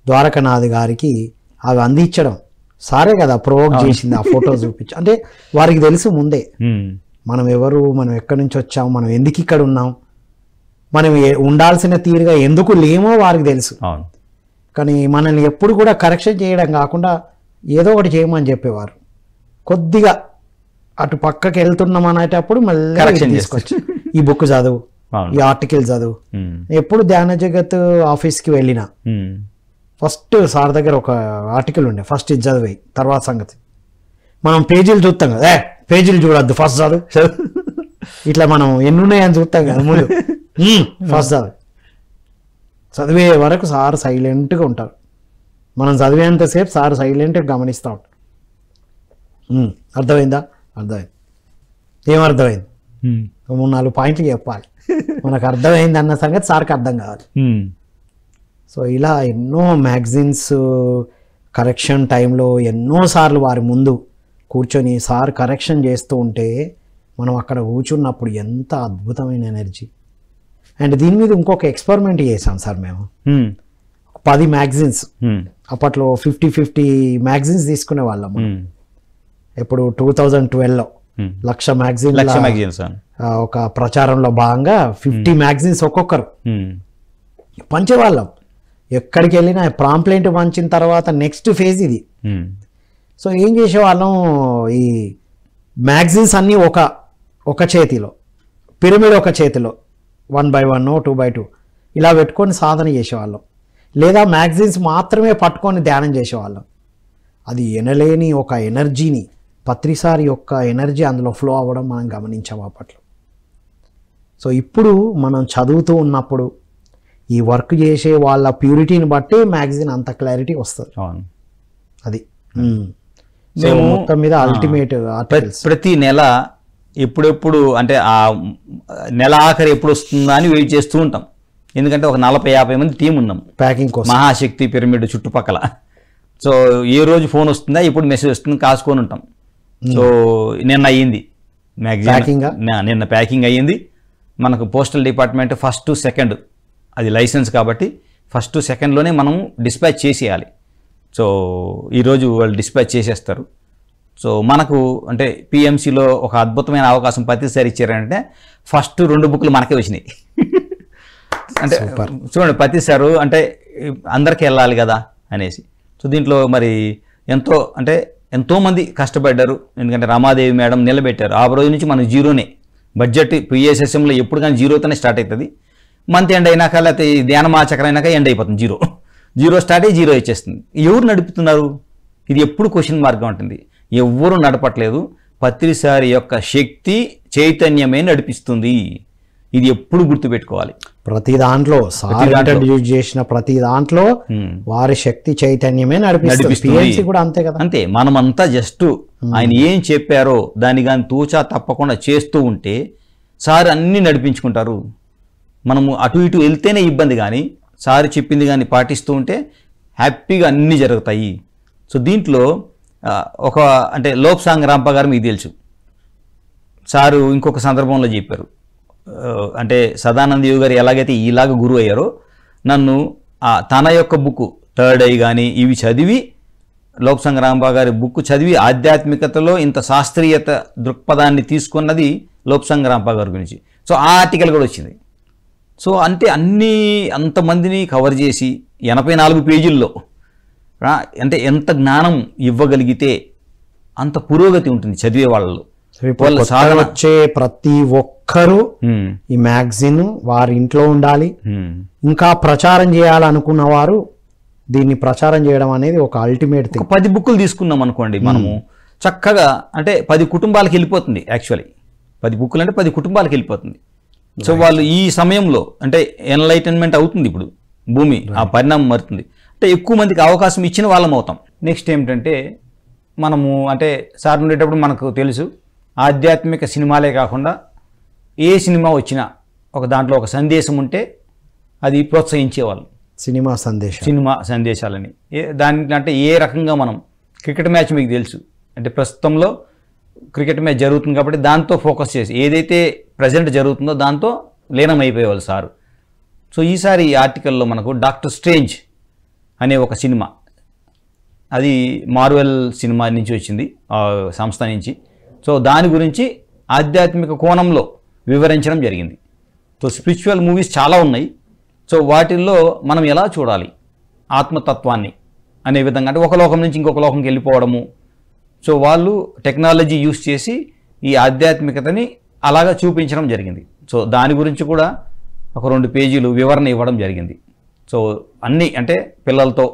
ద్వారకనాథ్ గారికి అవి అందించడం సారే కదా ప్రోవోక్ చేసింది. ఆ ఫోటో చూపించి అంటే వారికి తెలుసు ముందే మనం ఎవరు, మనం ఎక్కడి నుంచి వచ్చాం, మనం ఎందుకు ఇక్కడ ఉన్నాం, మనం ఉండాల్సిన తీరుగా ఎందుకు లేమో వారికి తెలుసు. కానీ మనల్ని ఎప్పుడు కూడా కరెక్షన్ చేయడం కాకుండా ఏదో ఒకటి చేయమని చెప్పేవారు. కొద్దిగా అటు పక్కకి వెళ్తున్నాం అనేటప్పుడు మళ్ళీ తీసుకొచ్చి ఈ బుక్ చదువు, ఈ ఆర్టికల్ చదువు. ఎప్పుడు ధ్యాన జగత్ ఆఫీస్కి వెళ్ళినా ఫస్ట్ సార్ దగ్గర ఒక ఆర్టికల్ ఉండే, ఫస్ట్ ఇది చదివాయి తర్వాత సంగతి. మనం పేజీలు చూస్తాం కదా, పేజీలు చూడద్దు ఫస్ట్ చదువు, ఇట్లా మనం ఎన్ని ఉన్నాయని చూస్తాం కదా ముందు, ఫస్ట్ చదివే వరకు సార్ సైలెంట్గా ఉంటారు. మనం చదివేంతసేపు సార్ సైలెంట్గా గమనిస్తూ ఉంటారు. అర్థమైందా? అర్థమైంది. ఏమర్థమైంది? 3-4 పాయింట్లు చెప్పాలి, మనకు అర్థమైంది అన్న సంగతి సార్కి అర్థం కావాలి. సో ఇలా ఎన్నో మ్యాగజైన్స్ కరెక్షన్ టైంలో ఎన్నోసార్లు వారి ముందు కూర్చొని సార్ కరెక్షన్ చేస్తూ ఉంటే మనం అక్కడ కూర్చున్నప్పుడు ఎంత అద్భుతమైన ఎనర్జీ. అండ్ దీని మీద ఇంకొక ఎక్స్పెరిమెంట్ చేసాం సార్ మేము. 10 మ్యాగజైన్స్ అప్పట్లో 50 మ్యాగజైన్స్ తీసుకునే వాళ్ళం. ఇప్పుడు 2012లో 1,00,000 మ్యాగజైన్స్ ఒక ప్రచారంలో భాగంగా 50 మ్యాగజైన్స్ ఒక్కొక్కరు పంచేవాళ్ళం. ఎక్కడికి వెళ్ళినా ప్రాంప్లెంట్ పంచిన తర్వాత నెక్స్ట్ ఫేజ్ ఇది. సో ఏం చేసేవాళ్ళం, ఈ మ్యాగజైన్స్ అన్నీ ఒక చేతిలో, పిరమిడ్ ఒక చేతిలో 1/1 2/2 ఇలా పెట్టుకొని సాధన చేసేవాళ్ళం. లేదా మ్యాగజైన్స్ మాత్రమే పట్టుకొని ధ్యానం చేసేవాళ్ళం. అది ఎనలేని ఒక ఎనర్జీని, పత్రిసారి యొక్క ఎనర్జీ అందులో ఫ్లో అవ్వడం మనం గమనించాం అప్పట్లో. సో ఇప్పుడు మనం చదువుతూ ఉన్నప్పుడు ఈ వర్క్ చేసే వాళ్ళ ప్యూరిటీని బట్టి మ్యాగజైన్ అంత క్లారిటీ వస్తుంది. అది మేము మొత్తం మీద అల్టిమేట్ ప్రతి నెల ఎప్పుడెప్పుడు అంటే ఆ నెల ఆఖరి ఎప్పుడు వస్తుందా అని వెయిట్ చేస్తూ ఉంటాం. ఎందుకంటే ఒక 40-50 మంది టీం ఉన్నాం ప్యాకింగ్ కోసం, మహాశక్తి పిరమిడ్ చుట్టుపక్కల. సో ఏ రోజు ఫోన్ వస్తుందా, ఎప్పుడు మెసేజ్ వస్తుంది కాసుకొని ఉంటాం. సో నిన్న అయ్యింది మ్యాగజైన్, నిన్న ప్యాకింగ్ అయ్యింది. మనకు పోస్టల్ డిపార్ట్మెంట్ ఫస్ట్ సెకండ్ అది లైసెన్స్ కాబట్టి ఫస్ట్ సెకండ్లోనే మనం డిస్పాచ్ చేసేయాలి. సో ఈరోజు వాళ్ళు డిస్పాచ్ చేసేస్తారు. సో మనకు అంటే పిఎంసిలో ఒక అద్భుతమైన అవకాశం ప్రతిసారి ఇచ్చారంటే ఫస్ట్ 2 బుక్లు మనకే వచ్చినాయి. అంటే చూడండి ప్రతిసారి అంటే అందరికీ వెళ్ళాలి కదా అనేసి. సో దీంట్లో మరి ఎంతోమంది కష్టపడ్డారు. ఎందుకంటే రమాదేవి మేడం నిలబెట్టారు. ఆ రోజు నుంచి మనకు జీరోనే బడ్జెట్ పిఎస్ఎస్ఎంలో ఎప్పుడు కానీ జీరోతోనే స్టార్ట్ అవుతుంది. మంత్ ఎండ్ అయినాక లేకపోతే ధ్యానమాచక్రం అయినాక ఎండ్ అయిపోతుంది. జీరో స్టార్ట్ అయ్యి జీరో ఇచ్చేస్తుంది. ఎవరు నడుపుతున్నారు? ఇది ఎప్పుడు క్వశ్చన్ మార్క్గా ఉంటుంది. ఎవ్వరూ నడపట్లేదు. పత్రిసారి యొక్క శక్తి చైతన్యమే నడిపిస్తుంది. ఇది ఎప్పుడు గుర్తుపెట్టుకోవాలి. ప్రతి దాంట్లో ఇంట్రడ్యూస్ చేసిన ప్రతి దాంట్లో వారి శక్తి చైతన్యమే నడిపిస్తుంది కూడా అంతే కదా. అంతే మనమంతా జస్ట్ ఆయన ఏం చెప్పారో దాన్ని కానీ తూచా తప్పకుండా చేస్తూ ఉంటే సార్ అన్నీ నడిపించుకుంటారు. మనము అటు ఇటు వెళ్తేనే ఇబ్బంది, కానీ సార్ చెప్పింది కానీ పాటిస్తూ ఉంటే హ్యాపీగా అన్నీ జరుగుతాయి. సో దీంట్లో ఒక అంటే లోప్సాంగ్ రాంప గారు మీకు తెలుసు. సారు ఇంకొక సందర్భంలో చెప్పారు, అంటే సదానంద యోగి గారు ఎలాగైతే ఇలాగ గురువు అయ్యారో నన్ను తన యొక్క బుక్ థర్డ్ ఐ కానీ ఇవి చదివి లోప్సాంగ్ రాంప గారి బుక్ చదివి ఆధ్యాత్మికతలో ఇంత శాస్త్రీయత దృక్పథాన్ని తీసుకున్నది లోప్సాంగ్ రాంప గారి గురించి. సో ఆ ఆర్టికల్ కూడా వచ్చింది. సో అంటే అంతమందిని కవర్ చేసి 84 పేజీల్లో అంటే ఎంత జ్ఞానం ఇవ్వగలిగితే అంత పురోగతి ఉంటుంది చదివే వాళ్ళలో. వచ్చే ప్రతి ఒక్కరూ ఈ మ్యాగజైన్ వారి ఇంట్లో ఉండాలి. ఇంకా ప్రచారం చేయాలనుకున్న వారు దీన్ని ప్రచారం చేయడం అనేది ఒక అల్టిమేట్ థింగ్. 10 బుక్కులు తీసుకున్నాం అనుకోండి, మనము చక్కగా అంటే 10 కుటుంబాలకు వెళ్ళిపోతుంది. యాక్చువల్లీ 10 బుక్కులు అంటే 10 కుటుంబాలకు వెళ్ళిపోతుంది. సో వాళ్ళు ఈ సమయంలో అంటే ఎన్లైటన్మెంట్ అవుతుంది. ఇప్పుడు భూమి ఆ పరిణామం మారుతుంది. అంటే ఎక్కువ మందికి అవకాశం ఇచ్చిన వాళ్ళం అవుతాం. నెక్స్ట్ ఏమిటంటే మనము అంటే సార్ ఉండేటప్పుడు మనకు తెలుసు ఆధ్యాత్మిక సినిమాలే కాకుండా ఏ సినిమా వచ్చినా ఒక దాంట్లో ఒక సందేశం ఉంటే అది ప్రోత్సహించేవాళ్ళు. సినిమా సందేశాలని దానికంటే ఏ రకంగా మనం క్రికెట్ మ్యాచ్ మీకు తెలుసు, అంటే ప్రస్తుతంలో క్రికెట్ మ్యాచ్ జరుగుతుంది కాబట్టి దాంతో ఫోకస్ చేసి ఏదైతే ప్రజెంట్ జరుగుతుందో దాంతో లీనమైపోయేవాళ్ళు సారు. సో ఈసారి ఈ ఆర్టికల్లో మనకు డాక్టర్ స్ట్రేంజ్ అనే ఒక సినిమా, అది మార్వెల్ సినిమా నుంచి వచ్చింది, ఆ సంస్థ నుంచి. సో దాని గురించి ఆధ్యాత్మిక కోణంలో వివరించడం జరిగింది. సో స్పిరిచువల్ మూవీస్ చాలా ఉన్నాయి. సో వాటిల్లో మనం ఎలా చూడాలి ఆత్మతత్వాన్ని అనే విధంగా, అంటే ఒక లోకం నుంచి ఇంకొక లోకంకి వెళ్ళిపోవడము. సో వాళ్ళు టెక్నాలజీ యూస్ చేసి ఈ ఆధ్యాత్మికతని అలాగా చూపించడం జరిగింది. సో దాని గురించి కూడా ఒక 2 పేజీలు వివరణ ఇవ్వడం జరిగింది. సో అన్నీ అంటే పిల్లలతో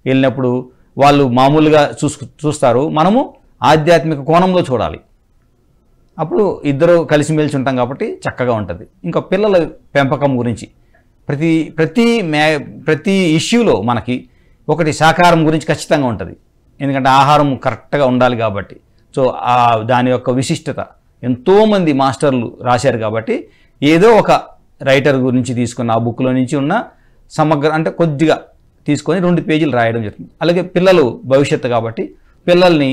వెళ్ళినప్పుడు వాళ్ళు మామూలుగా చూస్తారు, మనము ఆధ్యాత్మిక కోణంలో చూడాలి. అప్పుడు ఇద్దరు కలిసిమెలిసి ఉంటాం కాబట్టి చక్కగా ఉంటుంది. ఇంకా పిల్లల పెంపకం గురించి ప్రతి ఇష్యూలో మనకి ఒకటి శాకాహారం గురించి ఖచ్చితంగా ఉంటుంది. ఎందుకంటే ఆహారం కరెక్ట్గా ఉండాలి కాబట్టి. సో దాని యొక్క విశిష్టత ఎంతోమంది మాస్టర్లు రాశారు కాబట్టి ఏదో ఒక రైటర్ గురించి తీసుకున్న ఆ బుక్లో నుంచి ఉన్న సమగ్ర అంటే కొద్దిగా తీసుకొని 2 పేజీలు రాయడం జరుగుతుంది. అలాగే పిల్లలు భవిష్యత్తు కాబట్టి పిల్లల్ని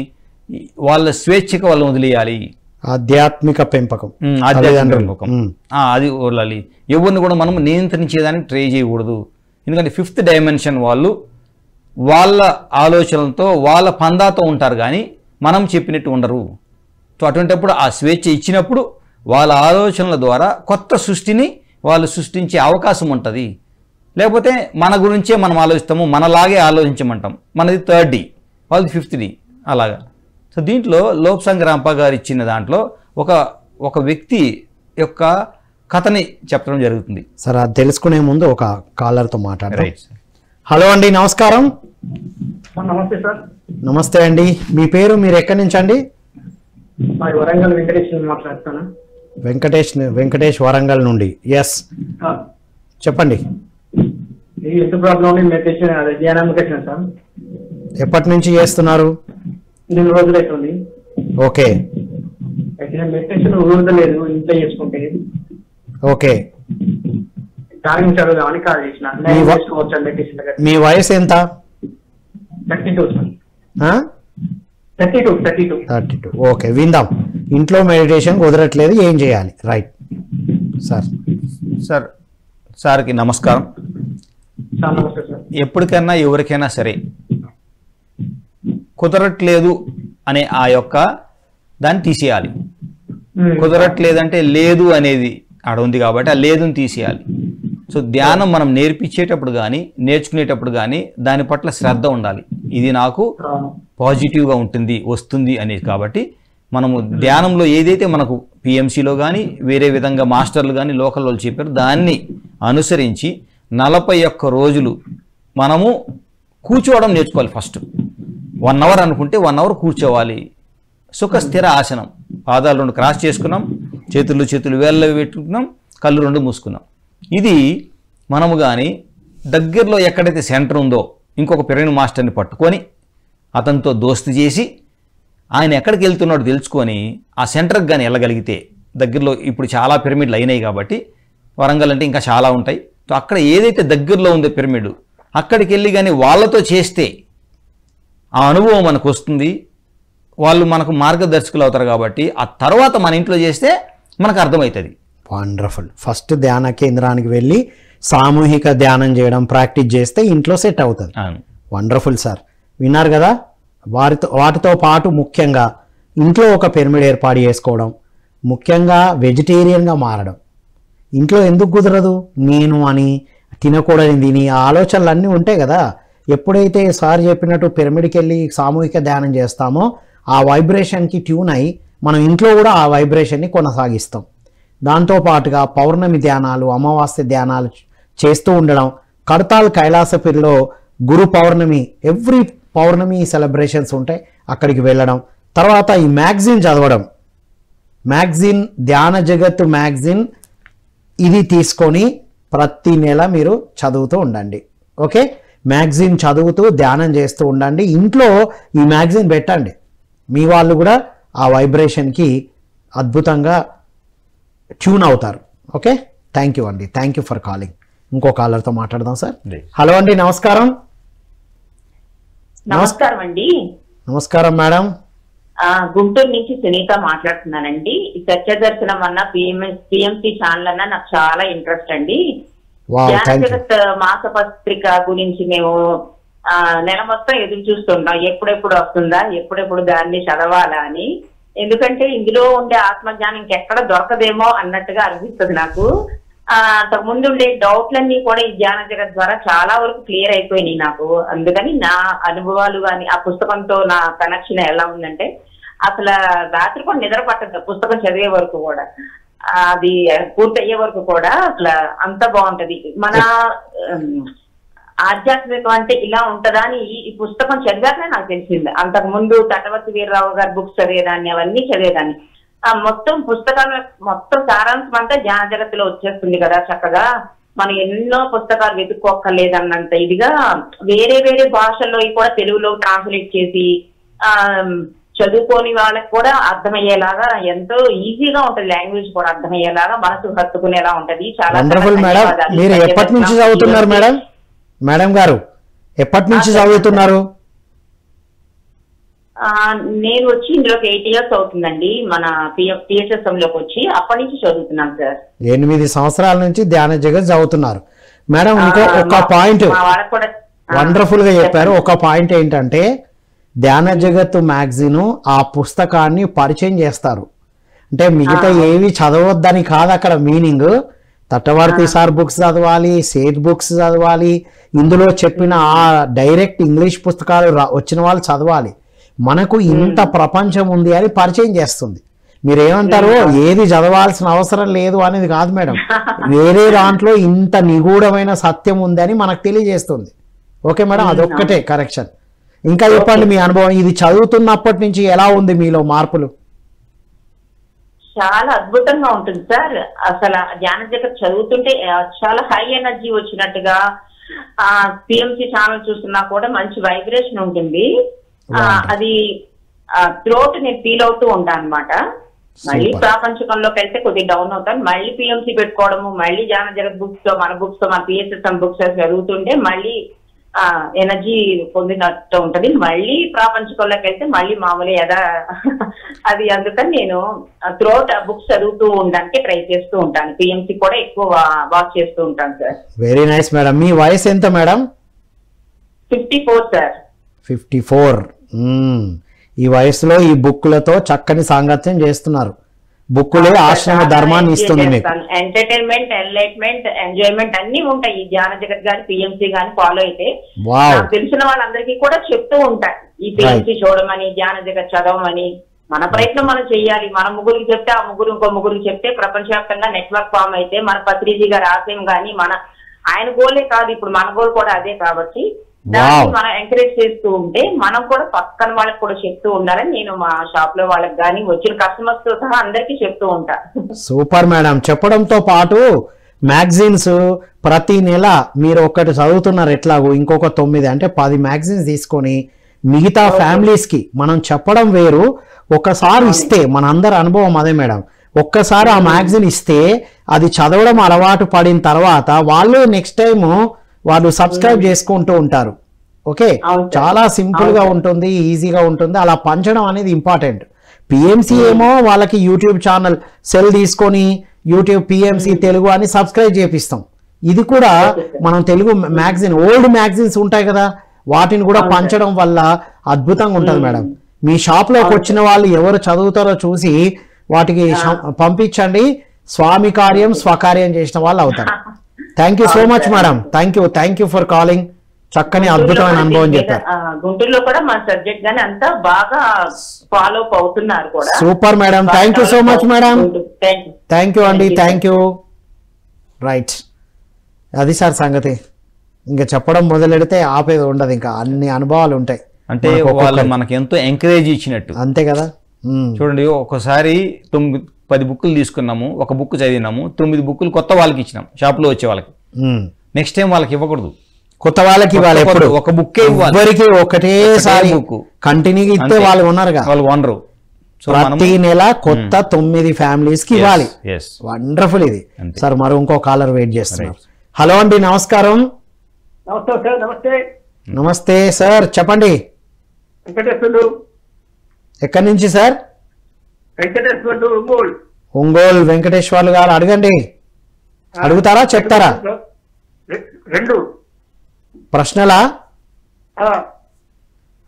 వాళ్ళ స్వేచ్ఛకు వాళ్ళని వదిలేయాలి. ఆధ్యాత్మిక పెంపకం అది వదలాలి. ఎవరిని కూడా మనం నియంత్రించేదానికి ట్రై చేయకూడదు. ఎందుకంటే 5th డైమెన్షన్ వాళ్ళు వాళ్ళ ఆలోచనలతో వాళ్ళ పందాతో ఉంటారు, కానీ మనం చెప్పినట్టు ఉండరు. సో అటువంటిప్పుడు ఆ స్వేచ్ఛ ఇచ్చినప్పుడు వాళ్ళ ఆలోచనల ద్వారా కొత్త సృష్టిని వాళ్ళు సృష్టించే అవకాశం ఉంటుంది. లేకపోతే మన గురించే మనం ఆలోచిస్తాము, మనలాగే ఆలోచించమంటాం. మనది 3rd D, వాళ్ళది 5th D అలాగా. సో దీంట్లో లోప్సాంగ్ రాంప గారు ఇచ్చిన దాంట్లో ఒక వ్యక్తి యొక్క కథని చెప్పడం జరుగుతుంది. సార్ అది తెలుసుకునే ముందు ఒక కాలర్తో మాట్లాడారు. హలో అండి, నమస్కారం. నమస్తే సార్. నమస్తే అండి, మీ పేరు, మీరు ఎక్కడి నుంచి అండి? వరంగల్ వెంకటేష్ మాట్లాడుతాను. వెంకటేష్ వరంగల్ నుండి. ఎస్ చెప్పండి. సార్ ఎప్పటి నుంచి చేస్తున్నారు? 2 రోజులు అవుతుంది. ఓకే. మెడిటేషన్ ఊరదలేదు, ఇంట్లో చేసుకుంటే. ఓకే. దాని చదువుదామని కాల్ చేసిన. మీ వయసు ఎంత? 32 సార్. 32. ఓకే, విందాం. ఇంట్లో మెడిటేషన్ కుదరట్లేదు, ఏం చేయాలి? రైట్. సార్. సార్కి నమస్కారం. సార్ నమస్తే సార్. ఎప్పటికైనా ఎవరికైనా సరే కుదరట్లేదు అనే ఆ యొక్క దాన్ని తీసేయాలి. కుదరట్లేదంటే లేదు అనేది ఆడ ఉంది కాబట్టి ఆ లేదుని తీసేయాలి. సో ధ్యానం మనం నేర్పించేటప్పుడు కానీ నేర్చుకునేటప్పుడు కానీ దాని పట్ల శ్రద్ధ ఉండాలి. ఇది నాకు పాజిటివ్గా ఉంటుంది వస్తుంది అనేది. కాబట్టి మనము ధ్యానంలో ఏదైతే మనకు పిఎంసిలో కానీ వేరే విధంగా మాస్టర్లు కానీ లోకల్ వాళ్ళు చెప్పారు దాన్ని అనుసరించి 41 రోజులు మనము కూర్చోవడం నేర్చుకోవాలి. ఫస్ట్ 1 అవర్ అనుకుంటే 1 అవర్ కూర్చోవాలి. సుఖ స్థిర ఆసనం, పాదాలు 2 క్రాస్ చేసుకున్నాం, చేతులు వేళ్ళ పెట్టుకున్నాం, కళ్ళు 2 మూసుకున్నాం. ఇది మనము కానీ దగ్గరలో ఎక్కడైతే సెంటర్ ఉందో ఇంకొక పిరమిడ్ మాస్టర్ని పట్టుకొని అతనితో దోస్తీ చేసి ఆయన ఎక్కడికి వెళ్తున్నాడో తెలుసుకొని ఆ సెంటర్కి కానీ వెళ్ళగలిగితే, దగ్గరలో ఇప్పుడు చాలా పిరమిడ్లు అయినాయి కాబట్టి వరంగల్ అంటే ఇంకా చాలా ఉంటాయి. సో అక్కడ ఏదైతే దగ్గరలో ఉందో పిరమిడ్ అక్కడికి వెళ్ళి కానీ వాళ్ళతో చేస్తే ఆ అనుభవం మనకు వస్తుంది. వాళ్ళు మనకు మార్గదర్శకులు అవుతారు. కాబట్టి ఆ తర్వాత మన ఇంట్లో చేస్తే మనకు అర్థమవుతుంది. వండర్ఫుల్. ఫస్ట్ ధ్యాన కేంద్రానికి వెళ్ళి సామూహిక ధ్యానం చేయడం ప్రాక్టీస్ చేస్తే ఇంట్లో సెట్ అవుతుంది. Wonderful sir. విన్నారు కదా, వాటితో పాటు ముఖ్యంగా ఇంట్లో ఒక పిరమిడ్ ఏర్పాటు చేసుకోవడం, ముఖ్యంగా వెజిటేరియన్గా మారడం. ఇంట్లో ఎందుకు కుదరదు, నేను అని తినకూడని తిని ఆలోచనలు అన్నీ ఉంటాయి కదా. ఎప్పుడైతే సార్ చెప్పినట్టు పిరమిడ్కి వెళ్ళి సామూహిక ధ్యానం చేస్తామో ఆ వైబ్రేషన్కి ట్యూన్ అయ్యి మనం ఇంట్లో కూడా ఆ వైబ్రేషన్ని కొనసాగిస్తాం. దాంతోపాటుగా పౌర్ణమి ధ్యానాలు, అమావాస్య ధ్యానాలు చేస్తూ ఉండడం. కడతాల్ కైలాసపురిలో గురు పౌర్ణమి, ఎవ్రీ పౌర్ణమి సెలబ్రేషన్స్ ఉంటాయి, అక్కడికి వెళ్ళడం. తర్వాత ఈ మ్యాగజైన్ చదవడం, మ్యాగజైన్ ధ్యాన జగత్ మ్యాగజైన్ ఇది తీసుకొని ప్రతి నెల మీరు చదువుతూ ఉండండి. ఓకే, మ్యాగజైన్ చదువుతూ ధ్యానం చేస్తూ ఉండండి. ఇంట్లో ఈ మ్యాగజైన్ పెట్టండి, మీ వాళ్ళు కూడా ఆ వైబ్రేషన్కి అద్భుతంగా ట్యూన్ అవుతారు. ఓకే, థ్యాంక్ యూ అండి, థ్యాంక్ యూ ఫర్ కాలింగ్. ఇంకో కాలర్తో మాట్లాడదాం సార్. హలో అండి, నమస్కారం. నమస్కారం అండి. నమస్కారం మేడం. గుంటూరు నుంచి సునీత మాట్లాడుతున్నానండి. సత్య దర్శనం అన్న పిఎంసి ఛానల్ అన్న నాకు చాలా ఇంట్రెస్ట్ అండి. ధ్యాన జగత్ మాస పత్రిక గురించి మేము నెల మొత్తం ఎదురు చూస్తుంటాం, ఎప్పుడెప్పుడు వస్తుందా, ఎప్పుడెప్పుడు దాన్ని చదవాలా అని. ఎందుకంటే ఇందులో ఉండే ఆత్మజ్ఞానం ఇంకెక్కడ దొరకదేమో అన్నట్టుగా అనిపిస్తుంది నాకు. అంతకు ముందు ఉండే డౌట్లన్నీ కూడా ఈ ధ్యాన జగత్ ద్వారా చాలా వరకు క్లియర్ అయిపోయినాయి నాకు. అందుకని నా అనుభవాలు కానీ ఆ పుస్తకంతో నా కనెక్షన్ ఎలా ఉందంటే అసలు రాత్రి కూడా నిద్ర పట్టదు పుస్తకం చదివే వరకు కూడా, అది పూర్తయ్యే వరకు కూడా అసలు అంత బాగుంటది. మన ఆధ్యాత్మికం అంటే ఇలా ఉంటదా అని ఈ పుస్తకం చదివాకనే నాకు తెలిసింది. అంతకు ముందు తటవర్తి వీరరావు గారి బుక్స్ చదివేదాన్ని, అవన్నీ చదివేదాన్ని. మొత్తం పుస్తకాలు మొత్తం సారాంశం అంతా ధ్యాన జగత్తులో వచ్చేస్తుంది కదా చక్కగా. మనం ఎన్నో పుస్తకాలు వెతుక్కోక్కర్లేదన్నంత ఇదిగా వేరే వేరే భాషల్లో కూడా తెలుగులో ట్రాన్స్లేట్ చేసి చదువుకోని వాళ్ళకి కూడా అర్థమయ్యేలాగా ఎంతో ఈజీగా ఉంటది. లాంగ్వేజ్ కూడా అర్థమయ్యేలాగా, మనసు హత్తుకునేలా ఉంటది. చాలా వండర్ఫుల్ మేడం. మీరు ఎప్పటి నుంచి చదువుతున్నారు మేడం? మేడం గారు ఎప్పటి నుంచి చదువుతున్నారు? నేను వచ్చి ఇందులోకి 8 years అవుతుందండి. మన PHSM లోకి వచ్చి అప్పటి నుంచి చదువుతున్నాను సార్. 8 సంవత్సరాల నుంచి ధ్యాన జగత్ చదువుతున్నారు మేడం. ఇంకో ఒక పాయింట్ వండర్ఫుల్ గా చెప్పారు. ఒక పాయింట్ ఏంటంటే ధ్యాన జగత్ మ్యాగజైన్ ఆ పుస్తకాన్ని పరిచయం చేస్తారు. అంటే మిగతా ఏవి చదవద్దని కాదు అక్కడ మీనింగ్. తట్టవర్తి సార్ బుక్స్ చదవాలి, సేత్ బుక్స్ చదవాలి, ఇందులో చెప్పిన ఆ డైరెక్ట్ ఇంగ్లీష్ పుస్తకాలు వచ్చిన వాళ్ళు చదవాలి. మనకు ఇంత ప్రపంచం ఉంది అని పరిచయం చేస్తుంది. మీరేమంటారు, ఏది చదవాల్సిన అవసరం లేదు అనేది కాదు మేడం, వేరే దాంట్లో ఇంత నిగూఢమైన సత్యం ఉందని మనకు తెలియజేస్తుంది. ఓకే మేడం, అదొక్కటే కరెక్షన్. ఇంకా చెప్పండి మీ అనుభవం, ఇది చదువుతున్నప్పటి నుంచి ఎలా ఉంది మీలో మార్పులు? చాలా అద్భుతంగా ఉంటుంది సార్. అసలు ధ్యాన జగత్ చదువుతుంటే చాలా హై ఎనర్జీ వచ్చినట్టుగా, పిఎంసి ఛానల్ చూస్తున్నా కూడా మంచి వైబ్రేషన్ ఉంటుంది. అది త్రోట్ నేను ఫీల్ అవుతూ ఉంటాను అనమాట. మళ్ళీ ప్రాపంచకంలోకి వెళ్తే కొద్దిగా డౌన్ అవుతాను, మళ్ళీ పిఎంసి పెట్టుకోవడము, మళ్ళీ ధ్యాన జగత్ బుక్స్ తో మన PHSM బుక్స్ చదువుతుంటే మళ్ళీ ఎనర్జీ పొందినట్టు ఉంటది. మళ్ళీ ప్రాపంచికంలోకి వెళ్తే మళ్ళీ మామూలు అది అందుకని నేను త్రూఅవుట్ బుక్స్ చదువుతూ ఉండడానికి ట్రై చేస్తూ ఉంటాను. పిఎంసి కూడా ఎక్కువ వాచ్ చేస్తూ ఉంటాను సార్. Very nice madam. మీ వయసు ఎంత మేడం? 54 సార్. 54. ఈ వయసులో ఈ బుక్కులతో చక్కని సాంగత్యం చేస్తున్నారు. బుక్కులే ఆశ్రమ ధర్మాన్ని ఇస్తుంది మీకు. ఎంటర్టైన్మెంట్, ఎన్లైట్మెంట్, ఎంజాయ్మెంట్ అన్ని ఉంటాయి. ఈ ధ్యాన జగత్ గాని పిఎంసి గాని ఫాలో అయితే నాకు తెలిసిన వాళ్ళందరికీ కూడా చెప్తూ ఉంటాయి ఈ పిఎంసి చూడమని, ధ్యాన జగత్ చదవమని. మన ప్రయత్నం మనం చెయ్యాలి. మన ముగ్గురికి చెప్తే ఆ ముగ్గురు ఇంకో ముగ్గురికి చెప్తే ప్రపంచవ్యాప్తంగా నెట్వర్క్ ఫామ్ అయితే మన పత్రిజీ గారి ఆశయం గాని ఆయన గోలే కాదు, ఇప్పుడు మన గోల్ కూడా అదే. కాబట్టి దాన్ని మనం ఎంకరేజ్ చేస్తూ ఉంటే మనం కూడా పక్కన వాళ్ళకి కూడా చెప్తూ ఉండాలని నేను మా షాప్ లో వాళ్ళకి కానీ వచ్చిన కస్టమర్స్ తో సహా అందరికీ చెప్తూ ఉంటా. Super madam. చెప్పడంతో పాటు మ్యాగజైన్స్ ప్రతి నెల మీరు ఒకటి చదువుతున్నారు, ఎట్లాగో ఇంకొక 9 అంటే 10 మ్యాగజైన్స్ తీసుకొని మిగతా ఫ్యామిలీస్ కి మనం చెప్పడం వేరు. ఒక్కసారి ఇస్తే మన అందరి అనుభవం అదే మేడం. ఒక్కసారి ఆ మ్యాగజైన్ ఇస్తే అది చదవడం అలవాటు పడిన తర్వాత వాళ్ళు నెక్స్ట్ టైం వాళ్ళు సబ్స్క్రైబ్ చేసుకుంటూ ఉంటారు. ఓకే, చాలా సింపుల్ గా ఉంటుంది, ఈజీగా ఉంటుంది. అలా పంచడం అనేది ఇంపార్టెంట్. పిఎంసి ఏమో వాళ్ళకి యూట్యూబ్ ఛానల్ సెల్ తీసుకొని యూట్యూబ్ పిఎంసి తెలుగు అని సబ్స్క్రైబ్ చేపిస్తాం. ఇది కూడా మనం తెలుగు మ్యాగజైన్, ఓల్డ్ మ్యాగజైన్స్ ఉంటాయి కదా, వాటిని కూడా పంచడం వల్ల అద్భుతంగా ఉంటుంది మేడం. మీ షాప్ లోకి వచ్చిన వాళ్ళు ఎవరు చదువుతారో చూసి వాటికి పంపించండి. స్వామి కార్యం స్వకార్యం చేసిన వాళ్ళు అవుతారు. Thank you so much madam. Thank you for calling. చక్కని అద్భుతమైన అనుభవం చెప్పారు. గుంటూరులో కూడా మా సబ్జెక్ట్ గానీ అంతా బాగా ఫాలో అప్ అవుతున్నారు కూడా. Super madam. Thank you so much madam. Thank you అండి. Thank you. రైట్, అది సార్ సంగతి. ఇంకా చెప్పడం మొదలెడితే ఆపేది ఉండదు, ఇంకా అన్ని అనుభవాలు ఉంటాయి. అంటే వాళ్ళు మనకి ఎంతో ఎంకరేజ్ ఇచ్చినట్టు. అంతే కదా. చూడండి, ఒకసారి 10 బుక్కులు తీసుకున్నాము, ఒక బుక్ చదివినాము, 9 బుక్కులు కొత్త వాళ్ళకి ఇచ్చినాం, షాప్లో వచ్చే వాళ్ళకి. నెక్స్ట్ టైం వాళ్ళకి ఇవ్వకూడదు, కొత్త వాళ్ళకి ఇవ్వాలి. ఎప్పుడు ఒక బుక్కే ఇవ్వాలి, ఎవరికి ఒకటేసారి బుక్ కంటిన్యూగా ఇస్తే వాళ్ళు ఉన్నారుగా, వాళ్ళు వనరు. ప్రతి నెల కొత్త 9 ఫ్యామిలీస్ కి ఇవ్వాలి. వండర్ఫుల్ ఇది సార్. మరో ఇంకో కాలర్ వెయిట్ చేస్తున్నారు. హలో అండి, నమస్కారం. నమస్తే సార్, చెప్పండి. ఎక్కడి నుంచి సార్? ఒంగోలు వెంకటేశ్వర్లు గారు. అడగండి. అడుగుతారా చెప్తారా? ప్రశ్నలా?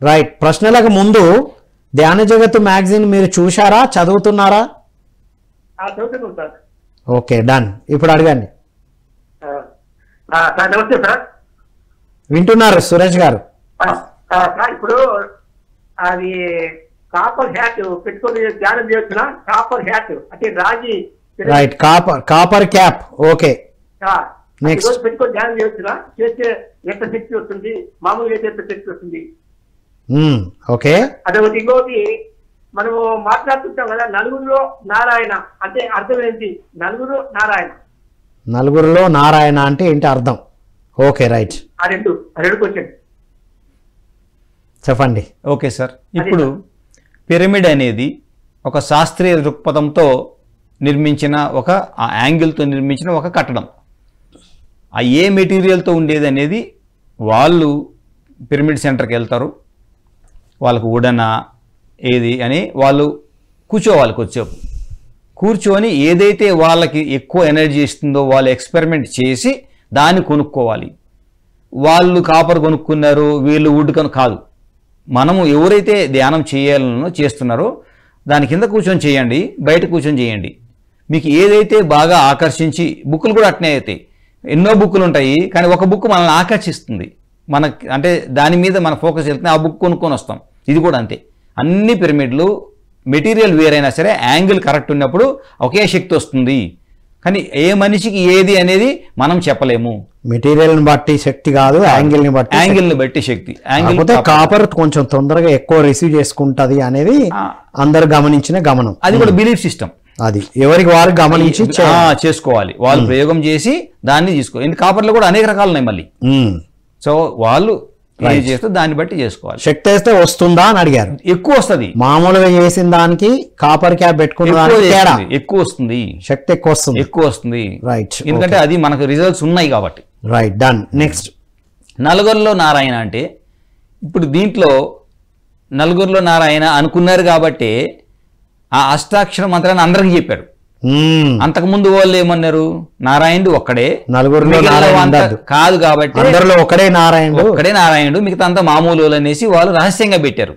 రైట్. ప్రశ్నలకు ముందు ధ్యాన జగత్తు మ్యాగజైన్ మీరు చూశారా, చదువుతున్నారా? Okay, done. ఇప్పుడు అడగండి. నమస్తే సార్. వింటున్నారు సురేష్ గారు? ఇప్పుడు అది కాపర్ హ్యాట్ పెట్టుకొని ధ్యానం చేస్తున్నా. కాపర్ హ్యాట్ అంటే రాజీ. Right, copper cap. Okay, next. పెట్టుకొని ధ్యానం చేస్తున్నా. చేస్తే ఎంత శక్తి వస్తుంది, మామూలుగా అయితే ఎంత శక్తి వస్తుంది. ఓకే, అదొకటి. ఇంకోటి, మనము మాట్లాడుతుంటాం కదా, నలుగురిలో నారాయణ అంటే అర్థం ఏంటి? నలుగురు నారాయణ. నలుగురిలో నారాయణ అంటే ఏంటి అర్థం? Okay, right. ఆ రెండు క్వశ్చన్ చెప్పండి. Okay sir. ఇప్పుడు పిరమిడ్ అనేది ఒక శాస్త్రీయ దృక్పథంతో నిర్మించిన ఒక యాంగిల్తో నిర్మించిన ఒక కట్టడం. ఆ ఏ మెటీరియల్తో ఉండేది అనేది వాళ్ళు పిరమిడ్ సెంటర్కి వెళ్తారు, వాళ్ళకు వుడనా ఏది అని వాళ్ళు కూర్చోవాలి. కొద్దిసేపు కూర్చొని ఏదైతే వాళ్ళకి ఎక్కువ ఎనర్జీ ఇస్తుందో వాళ్ళు ఎక్స్పెరిమెంట్ చేసి దాన్ని కొనుక్కోవాలి. వాళ్ళు కాపర్ కొనుక్కున్నారు, వీళ్ళు వుడ్ కాదు. మనము ఎవరైతే ధ్యానం చేయాలనో చేస్తున్నారో దాని కింద కూర్చొని చేయండి, బయట కూర్చొని చేయండి. మీకు ఏదైతే బాగా ఆకర్షించి, బుక్కులు కూడా అట్నే అవుతాయి. ఎన్నో బుక్కులు ఉంటాయి, కానీ ఒక బుక్ మనల్ని ఆకర్షిస్తుంది. మనకి అంటే దాని మీద మన ఫోకస్ వెళ్తే ఆ బుక్ కొనుక్కొని వస్తాం. ఇది కూడా అంతే. అన్ని పిరమిడ్లు మెటీరియల్ వేరైనా సరే యాంగిల్ కరెక్ట్ ఉన్నప్పుడు ఒకే శక్తి వస్తుంది. కానీ ఏ మనిషికి ఏది అనేది మనం చెప్పలేము. మెటీరియల్ ని బట్టి శక్తి కాదు, యాంగిల్ ని బట్టి శక్తి. కాపర్ కొంచెం తొందరగా ఎక్కువ రిసీవ్ చేసుకుంటది అనేది అందరు గమనించిన గమనం. అది కూడా బిలీఫ్ సిస్టమ్. అది ఎవరికి వారు గమనించి చేసుకోవాలి. వాళ్ళు ప్రయోగం చేసి దాన్ని తీసుకోవాలి. ఎందుకంటే కాపర్లో కూడా అనేక రకాలు ఉన్నాయి మళ్ళీ. సో వాళ్ళు చేస్తే దాన్ని బట్టి చేసుకోవాలి. శక్తి వేస్తే వస్తుందా అని అడిగారు. ఎక్కువ వస్తుంది. మామూలుగా చేసిన దానికి కాపర్ క్యాప్ పెట్టుకున్న దానికి ఎక్కువ వస్తుంది, శక్తి ఎక్కువ వస్తుంది. రైట్. ఎందుకంటే అది మనకు రిజల్ట్స్ ఉన్నాయి కాబట్టి. Right, done. నెక్స్ట్ నలుగురిలో నారాయణ అంటే ఇప్పుడు దీంట్లో నలుగురిలో నారాయణ అనుకున్నారు కాబట్టి ఆ అష్టాక్షర మంత్రాన్ని అందరికీ చెప్పారు. అంతకుముందు వాళ్ళు ఏమన్నారు, నారాయణుడు ఒక్కడే, నలుగురిలో కాదు కాబట్టి అందరిలో ఒక్కడే నారాయణుడు, మిగతా అంతా మామూలు అనేసి వాళ్ళు రహస్యంగా పెట్టారు.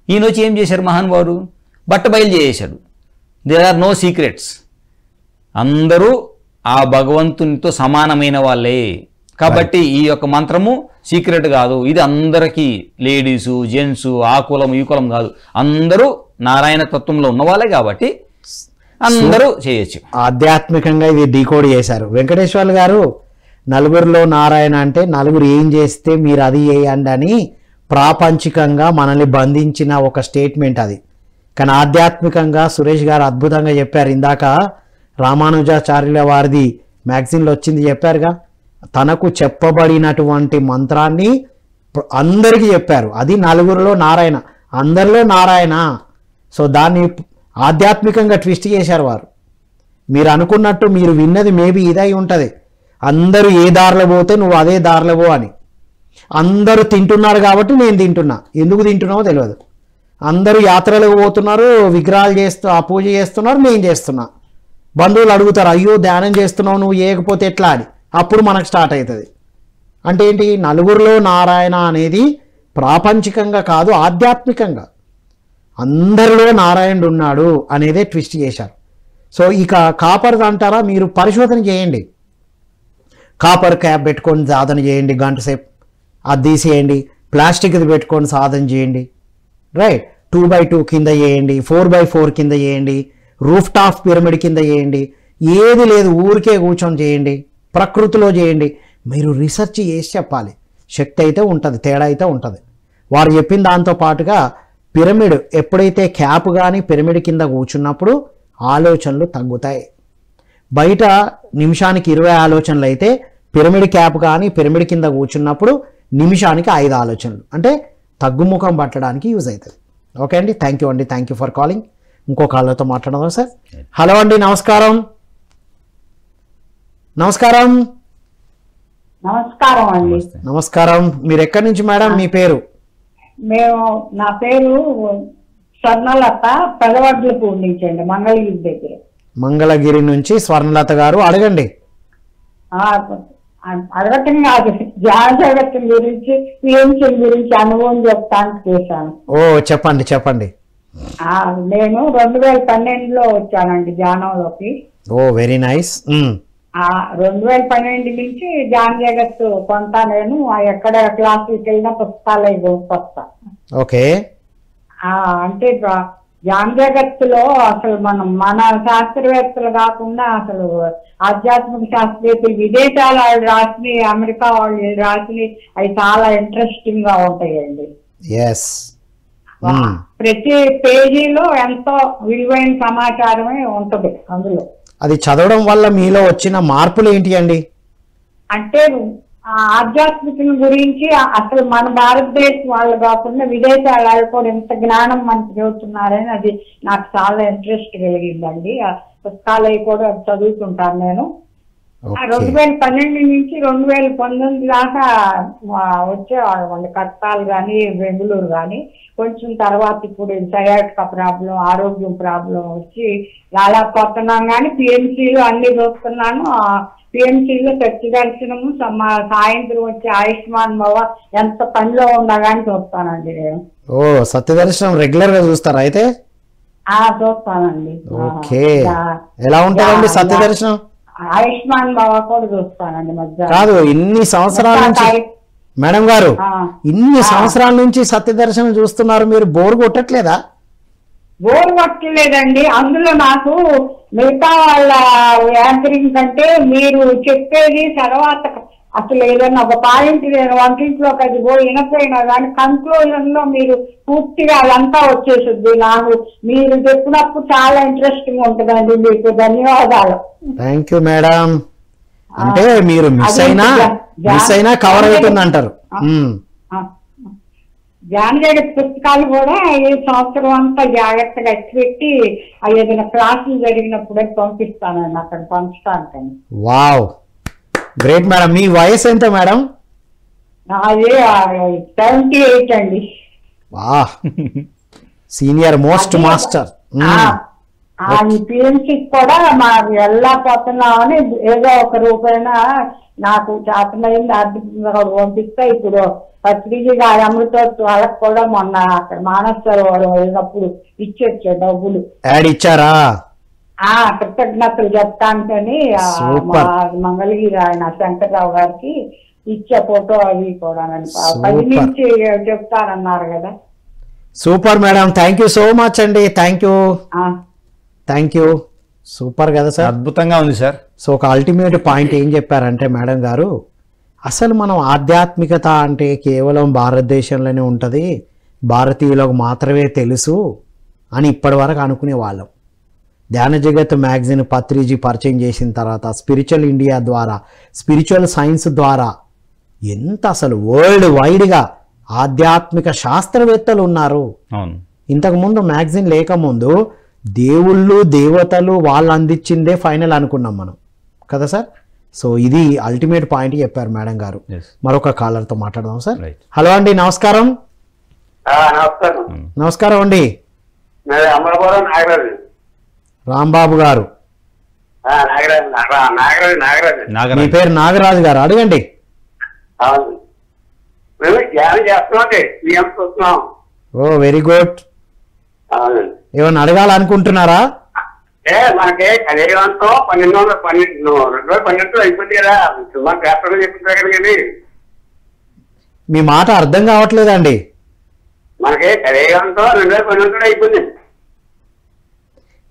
ఈయన వచ్చి ఏం చేశారు మహానుభావుడు, బట్ట బయలు చేశాడు. దేర్ ఆర్ నో సీక్రెట్స్, అందరూ ఆ భగవంతునితో సమానమైన వాళ్ళే కాబట్టి ఈ యొక్క మంత్రము సీక్రెట్ కాదు, ఇది అందరికీ, లేడీసు జెంట్సు ఆ కులం ఈ కులం కాదు, అందరూ నారాయణ తత్వంలో ఉన్నవాళ్ళే కాబట్టి అందరూ చేయొచ్చు. ఆధ్యాత్మికంగా ఇది డీకోడ్ చేశారు వెంకటేశ్వర్లు గారు. నలుగురిలో నారాయణ అంటే నలుగురు ఏం చేస్తే మీరు అది చేయండి అని ప్రాపంచికంగా మనల్ని బంధించిన ఒక స్టేట్మెంట్ అది. కానీ ఆధ్యాత్మికంగా సురేష్ గారు అద్భుతంగా చెప్పారు. ఇందాక రామానుజాచార్యుల వారిది మ్యాగజైన్లో వచ్చింది చెప్పారుగా, తనకు చెప్పబడినటువంటి మంత్రాన్ని అందరికీ చెప్పారు. అది నలుగురిలో నారాయణ, అందరిలో నారాయణ. సో దాన్ని ఆధ్యాత్మికంగా ట్విస్ట్ చేశారు వారు. మీరు అనుకున్నట్టు మీరు విన్నది మేబీ ఇదై ఉంటుంది, అందరూ ఏ దారిలో పోతే నువ్వు అదే దారిలో పో అని. అందరూ తింటున్నారు కాబట్టి నేను తింటున్నా, ఎందుకు తింటున్నావో తెలియదు. అందరూ యాత్రలకు పోతున్నారు, విగ్రహాలు ఆ పూజ చేస్తున్నారు, నేను చేస్తున్నా. బంధువులు అడుగుతారు, అయ్యో ధ్యానం చేస్తున్నావు నువ్వు చేయకపోతే ఎట్లా అని. అప్పుడు మనకు స్టార్ట్ అవుతుంది. అంటే ఏంటి, నలుగురిలో నారాయణ అనేది ప్రాపంచికంగా కాదు, ఆధ్యాత్మికంగా అందరిలో నారాయణుడు ఉన్నాడు అనేదే ట్విస్ట్ చేశారు. సో ఇక కాపర్ అంటారా, మీరు పరిశోధన చేయండి. కాపర్ క్యాప్ పెట్టుకొని సాధన చేయండి, గంట సేపు అది తీసేయండి. ప్లాస్టిక్ది పెట్టుకొని సాధన చేయండి, రైట్. 2x2 కింద చేయండి, 4x4 కింద చేయండి, రూఫ్ టాప్ పిరమిడ్ కింద చేయండి. ఏది లేదు, ఊరికే కూర్చొని చేయండి, ప్రకృతిలో చేయండి. మీరు రీసెర్చ్ చేసి చెప్పాలి. శక్తి అయితే ఉంటుంది, తేడా అయితే ఉంటుంది. వారు చెప్పిన దాంతో పాటుగా పిరమిడ్ ఎప్పుడైతే క్యాప్ కానీ పిరమిడ్ కింద కూర్చున్నప్పుడు ఆలోచనలు తగ్గుతాయి. బయట నిమిషానికి 20 ఆలోచనలు అయితే పిరమిడ్ క్యాప్ కానీ పిరమిడ్ కింద కూర్చున్నప్పుడు నిమిషానికి 5 ఆలోచనలు, అంటే తగ్గుముఖం పట్టడానికి యూజ్ అవుతుంది. ఓకే అండి, థ్యాంక్ యూ అండి, థ్యాంక్ యూ ఫర్ కాలింగ్. ఇంకో కాళ్ళతో మాట్లాడదాం సార్. హలో అండి, నమస్కారం. నమస్కారం. నమస్కారం అండి. నమస్కారం. మీరు ఎక్కడి నుంచి మేడం, మీ పేరు? నా పేరు స్వర్ణలత, పెదవడ్లపూడి నుంచి అండి, మంగళగిరి దగ్గర. మంగళగిరి నుంచి స్వర్ణలత గారు, అడగండి. అడగటం కాదు, ధ్యాన జగత్తుల గురించి పిఎంసీ గురించి అనుభవం చెప్తానికి చేశాను. ఓ చెప్పండి చెప్పండి. నేను 2012లో వచ్చానండి ధ్యానంలోకి. ఓ వెరీ నైస్. 2012 నుంచి ధ్యాన జగత్తు కొంత నేను ఎక్కడ క్లాసులకు వెళ్ళినా పుస్తకాలు కొనుక్కొస్తా. ఓకే. అంటే ధ్యాన జగత్తులో అసలు మన శాస్త్రవేత్తలు కాకుండా అసలు ఆధ్యాత్మిక శాస్త్రవేత్తలు విదేశాల వాళ్ళు రాసి, అమెరికా వాళ్ళు రాసి, అవి చాలా ఇంట్రెస్టింగ్ గా ఉంటాయండి. ప్రతి పేజీలో ఎంతో విలువైన సమాచారమే ఉంటది అందులో. అది చదవడం వల్ల మీలో వచ్చిన మార్పులు ఏంటి అండి? అంటే ఆధ్యాత్మికం గురించి అసలు మన భారతదేశం వాళ్ళు కాకుండా విదేశాల వాళ్ళు కూడా ఎంత జ్ఞానం మనకు చదువుతున్నారని అది నాకు చాలా ఇంట్రెస్ట్ కలిగిందండి. పుస్తకాలు అవి కూడా చదువుతుంటాను నేను. 2012 నుంచి 2019 దాకా వచ్చేవాళ్ళం కట్టాలు కానీ బెంగళూరు కానీ. కొంచెం తర్వాత ఇప్పుడు సయాటిక ప్రాబ్లం, ఆరోగ్యం ప్రాబ్లం వచ్చి రాలేకపోతున్నాను. కానీ పిఎంసీలు అన్ని చూస్తున్నాను. పిఎంసీలో సత్య దర్శనము, సాయంత్రం వచ్చి ఆయుష్మాన్ భవ ఎంత పనిలో ఉన్నా కానీ చూస్తానండి నేను. ఓ సత్య దర్శనం రెగ్యులర్ గా చూస్తారా అయితే? చూస్తానండి. ఓకే, ఎలా ఉంటుందండి సత్య దర్శనం? ఆయుష్మాన్ భవ కూడా చూస్తానండి మధ్యాహ్నం. కాదు, ఇన్ని సంవత్సరాల నుంచి మేడం గారు, ఇన్ని సంవత్సరాల నుంచి సత్య దర్శనం చూస్తున్నారు, మీరు బోర్ కొట్టట్లేదా? బోర్ కొట్టలేదండి. అందులో నాకు మిగతా వాళ్ళ యాంకరింగ్ కంటే మీరు చెప్పేది తర్వాత అసలు ఏదైనా ఒక పాయింట్ నేను వంటింట్లోకి అది పోయి వినపోయినా కానీ కన్క్లూజన్ లో మీరు పూర్తిగా అదంతా వచ్చేస్తుంది. నాకు మీరు చెప్పినప్పుడు చాలా ఇంట్రెస్టింగ్ ఉంటుందండి. మీకు ధన్యవాదాలు. Thank you madam. అంటే మీరు మిస్ అయినా కవర్ అవుతుంది అంటారు. ధ్యాన జగత్ పుస్తకాలు కూడా ఈ సంవత్సరం అంతా జాగ్రత్తగా ఎత్తిపెట్టి ఏదైనా క్లాసులు జరిగినప్పుడే పంపిస్తానండి అక్కడ పంచుతాను. Wow, great madam. మీ వయసు ఎంత మేడం? నాది 78 అండి. వా సీనియర్ మోస్ట్ మాస్టర్. ఈ పిఎంసీ కూడా మాకు వెళ్ళకపోతున్నామని ఏదో ఒక రూపాయన నాకు చేతనైంది ఆర్థికంగా పంపిస్తే ఇప్పుడు పత్రిక అమృతోత్సవ వాళ్ళకి కూడా మొన్న అక్కడ మానసరోవరం వెళ్ళినప్పుడు ఇచ్చొచ్చా డబ్బులు. యాడ్ ఇచ్చారా? కృతజ్ఞతలు చెప్తాంటని మంగళగిరి ఆయన శంకర్రావు గారికి ఇచ్చే ఫోటో అవి కూడా 10 నుంచి చెప్తానన్నారు కదా. Super madam, thank you so much అండి. Thank you. సూపర్ కదా సార్, అద్భుతంగా ఉంది సార్. సో ఒక అల్టిమేట్ పాయింట్ ఏం చెప్పారంటే మేడం గారు, అసలు మనం ఆధ్యాత్మికత అంటే కేవలం భారతదేశంలోనే ఉంటుంది, భారతీయులకు మాత్రమే తెలుసు అని ఇప్పటి వరకు అనుకునే వాళ్ళం. ధ్యాన జగత్ మ్యాగజైన్ పత్రిజీ పరిచయం చేసిన తర్వాత స్పిరిచువల్ ఇండియా ద్వారా, స్పిరిచువల్ సైన్స్ ద్వారా ఎంత అసలు వరల్డ్ వైడ్గా ఆధ్యాత్మిక శాస్త్రవేత్తలు ఉన్నారు. అవును, ఇంతకుముందు మ్యాగజైన్ లేకముందు దేవుళ్ళు దేవతలు వాళ్ళు అందించిందే ఫైనల్ అనుకున్నాం మనం కదా సార్. సో ఇది అల్టిమేట్ పాయింట్ చెప్పారు మేడం గారు. మరొక కాలర్తో మాట్లాడదాం సార్. హలో అండి, నమస్కారం. నమస్కారం అండి. రాంబాబు గారు, మీ పేరు నాగరాజు గారు, అడగండి. ఓ వెరీ గుడ్. ఏమన్నా అడగాలనుకుంటున్నారా? మనకి కలియుగంతో 1212 అయిపోయింది కదా, పేపర్లో చెప్తున్నారు కానీ మీ మాట అర్థం కావట్లేదండి. మనకి కలియుగంతో 2012 అయిపోయింది.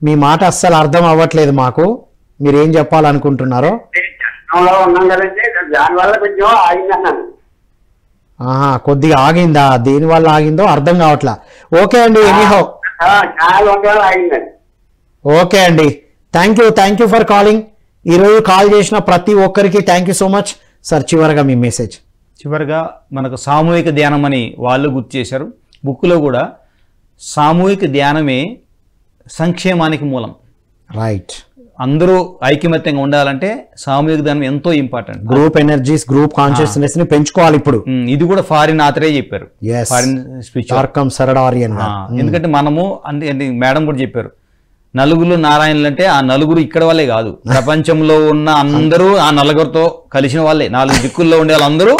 మీ మాట అస్సలు అర్థం అవ్వట్లేదు మాకు, మీరేం చెప్పాలనుకుంటున్నారో. ఉన్నాం కదండి, దానివల్ల కొంచెం ఆగిందన్నాను. కొద్దిగా ఆగిందా? దేని వల్ల ఆగిందో అర్థం కావట్లా. ఓకే అండి, ఎనీహౌ ఆగిందండి. ఓకే అండి, థ్యాంక్ యూ ఫర్ కాలింగ్. ఈరోజు కాల్ చేసిన ప్రతి ఒక్కరికి thank you so much sir. చివరిగా మీ మెసేజ్. చివరిగా మనకు సామూహిక ధ్యానం అని వాళ్ళు గుర్తు చేశారు. బుక్లో కూడా సామూహిక ధ్యానమే సంక్షేమానికి మూలం. రైట్. అందరూ ఐకమత్యంగా ఉండాలంటే సామూహిక ధ్యానం ఎంతో important. Group energies, group consciousness ని పెంచుకోవాలి. ఇప్పుడు ఇది కూడా ఫారిన్ ఆథరే చెప్పారు, ఫారిన్ ఎందుకంటే మనము అంటే మేడం కూడా చెప్పారు, నలుగురు నారాయణులు అంటే ఆ నలుగురు ఇక్కడ వాళ్ళే కాదు, ప్రపంచంలో ఉన్న అందరూ ఆ నలుగురితో కలిసిన వాళ్ళే. 4 దిక్కుల్లో ఉండే వాళ్ళందరూ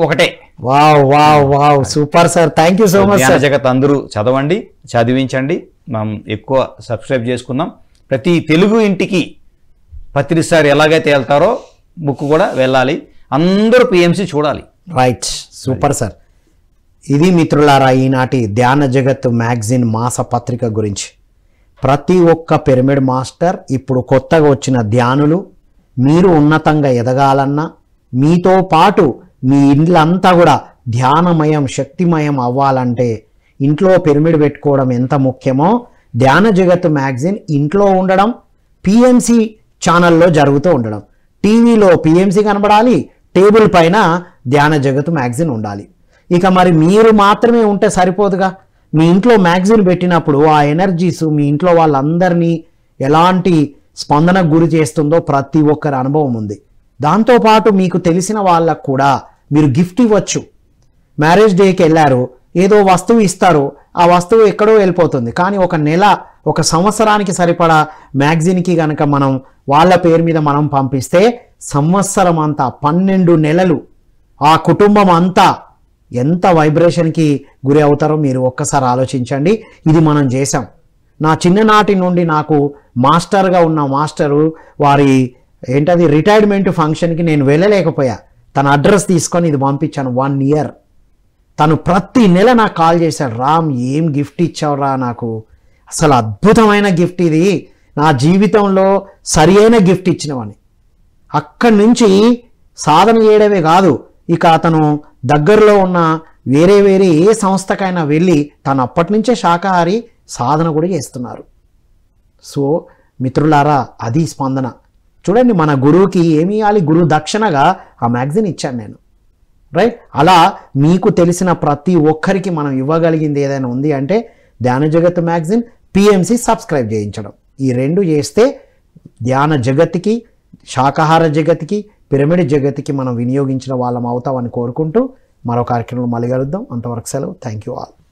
ఒకటే. Wow wow wow, super sir, thank you so much. ధ్యాన జగత్ అందరూ చదవండి, చదివించండి, మనం ఎక్కువ సబ్స్క్రైబ్ చేసుకుందాం. ప్రతి తెలుగు ఇంటికి పత్రిక సార్ ఎలాగైతే వెళ్తారో బుక్ కూడా వెళ్ళాలి, అందరూ పిఎంసి చూడాలి. Right, super sir. ఇది మిత్రులారా ఈనాటి ధ్యాన జగత్ మ్యాగజైన్ మాస పత్రిక గురించి. ప్రతి ఒక్క పిరమిడ్ మాస్టర్, ఇప్పుడు కొత్తగా వచ్చిన ధ్యానులు, మీరు ఉన్నతంగా ఎదగాలన్నా, మీతో పాటు మీ ఇళ్ళంతా కూడా ధ్యానమయం శక్తిమయం అవ్వాలంటే ఇంట్లో పిరమిడ్ పెట్టుకోవడం ఎంత ముఖ్యమో ధ్యాన జగత్ మ్యాగజైన్ ఇంట్లో ఉండడం, పిఎంసి ఛానల్లో జరుగుతూ ఉండడం. టీవీలో పిఎంసి కనబడాలి, టేబుల్ పైన ధ్యాన జగత్ మ్యాగజైన్ ఉండాలి. ఇక మరి మీరు మాత్రమే ఉంటే సరిపోదుగా. మీ ఇంట్లో మ్యాగజైన్ పెట్టినప్పుడు ఆ ఎనర్జీస్ మీ ఇంట్లో వాళ్ళందరినీ ఎలాంటి స్పందనకు గురి చేస్తుందో ప్రతి ఒక్కరి అనుభవం ఉంది. దాంతోపాటు మీకు తెలిసిన వాళ్ళకు కూడా మీరు గిఫ్ట్ ఇవ్వచ్చు. మ్యారేజ్ డేకి వెళ్ళారు, ఏదో వస్తువు ఇస్తారు, ఆ వస్తువు ఎక్కడో వెళ్ళిపోతుంది. కానీ ఒక నెల, ఒక సంవత్సరానికి సరిపడా మ్యాగజైన్కి కనుక మనం వాళ్ళ పేరు మీద మనం పంపిస్తే సంవత్సరం అంతా 12 నెలలు ఆ కుటుంబం అంతా ఎంత వైబ్రేషన్కి గురి అవుతారో మీరు ఒక్కసారి ఆలోచించండి. ఇది మనం చేసాం. నా చిన్ననాటి నుండి నాకు మాస్టర్గా ఉన్న మాస్టరు వారి రిటైర్మెంట్ ఫంక్షన్కి నేను వెళ్ళలేకపోయా. తన అడ్రస్ తీసుకొని ఇది పంపించాను. 1 ఇయర్ తను ప్రతి నెల నాకు కాల్ చేశాడు, రామ్ ఏం గిఫ్ట్ ఇచ్చావురా నాకు, అసలు అద్భుతమైన గిఫ్ట్ ఇది, నా జీవితంలో సరి అయిన గిఫ్ట్ ఇచ్చినవని. అక్కడి నుంచి సాధన చేయడమే కాదు, ఇక అతను దగ్గరలో ఉన్న వేరే ఏ సంస్థకైనా వెళ్ళి తను అప్పటి నుంచే శాకాహారి సాధన కూడా చేస్తున్నారు. సో మిత్రులారా, అది స్పందన. చూడండి, మన గురువుకి ఏమి ఇవ్వాలి? గురువు దక్షిణగా ఆ మ్యాగజైన్ ఇచ్చాను నేను. రైట్. అలా మీకు తెలిసిన ప్రతి ఒక్కరికి మనం ఇవ్వగలిగింది ఏదైనా ఉంది అంటే ధ్యాన జగత్ మ్యాగజైన్, పిఎంసి సబ్స్క్రైబ్ చేయించడం. ఈ 2 చేస్తే ధ్యాన జగత్కి, శాకాహార జగత్కి, పిరమిడ్ జగత్తుకి మనం వినియోగించిన వాళ్ళం అవుతామని కోరుకుంటూ మరో కార్యక్రమంలో మళ్ళీ కలుద్దాం. అంతవరకు సెలవు. Thank you all.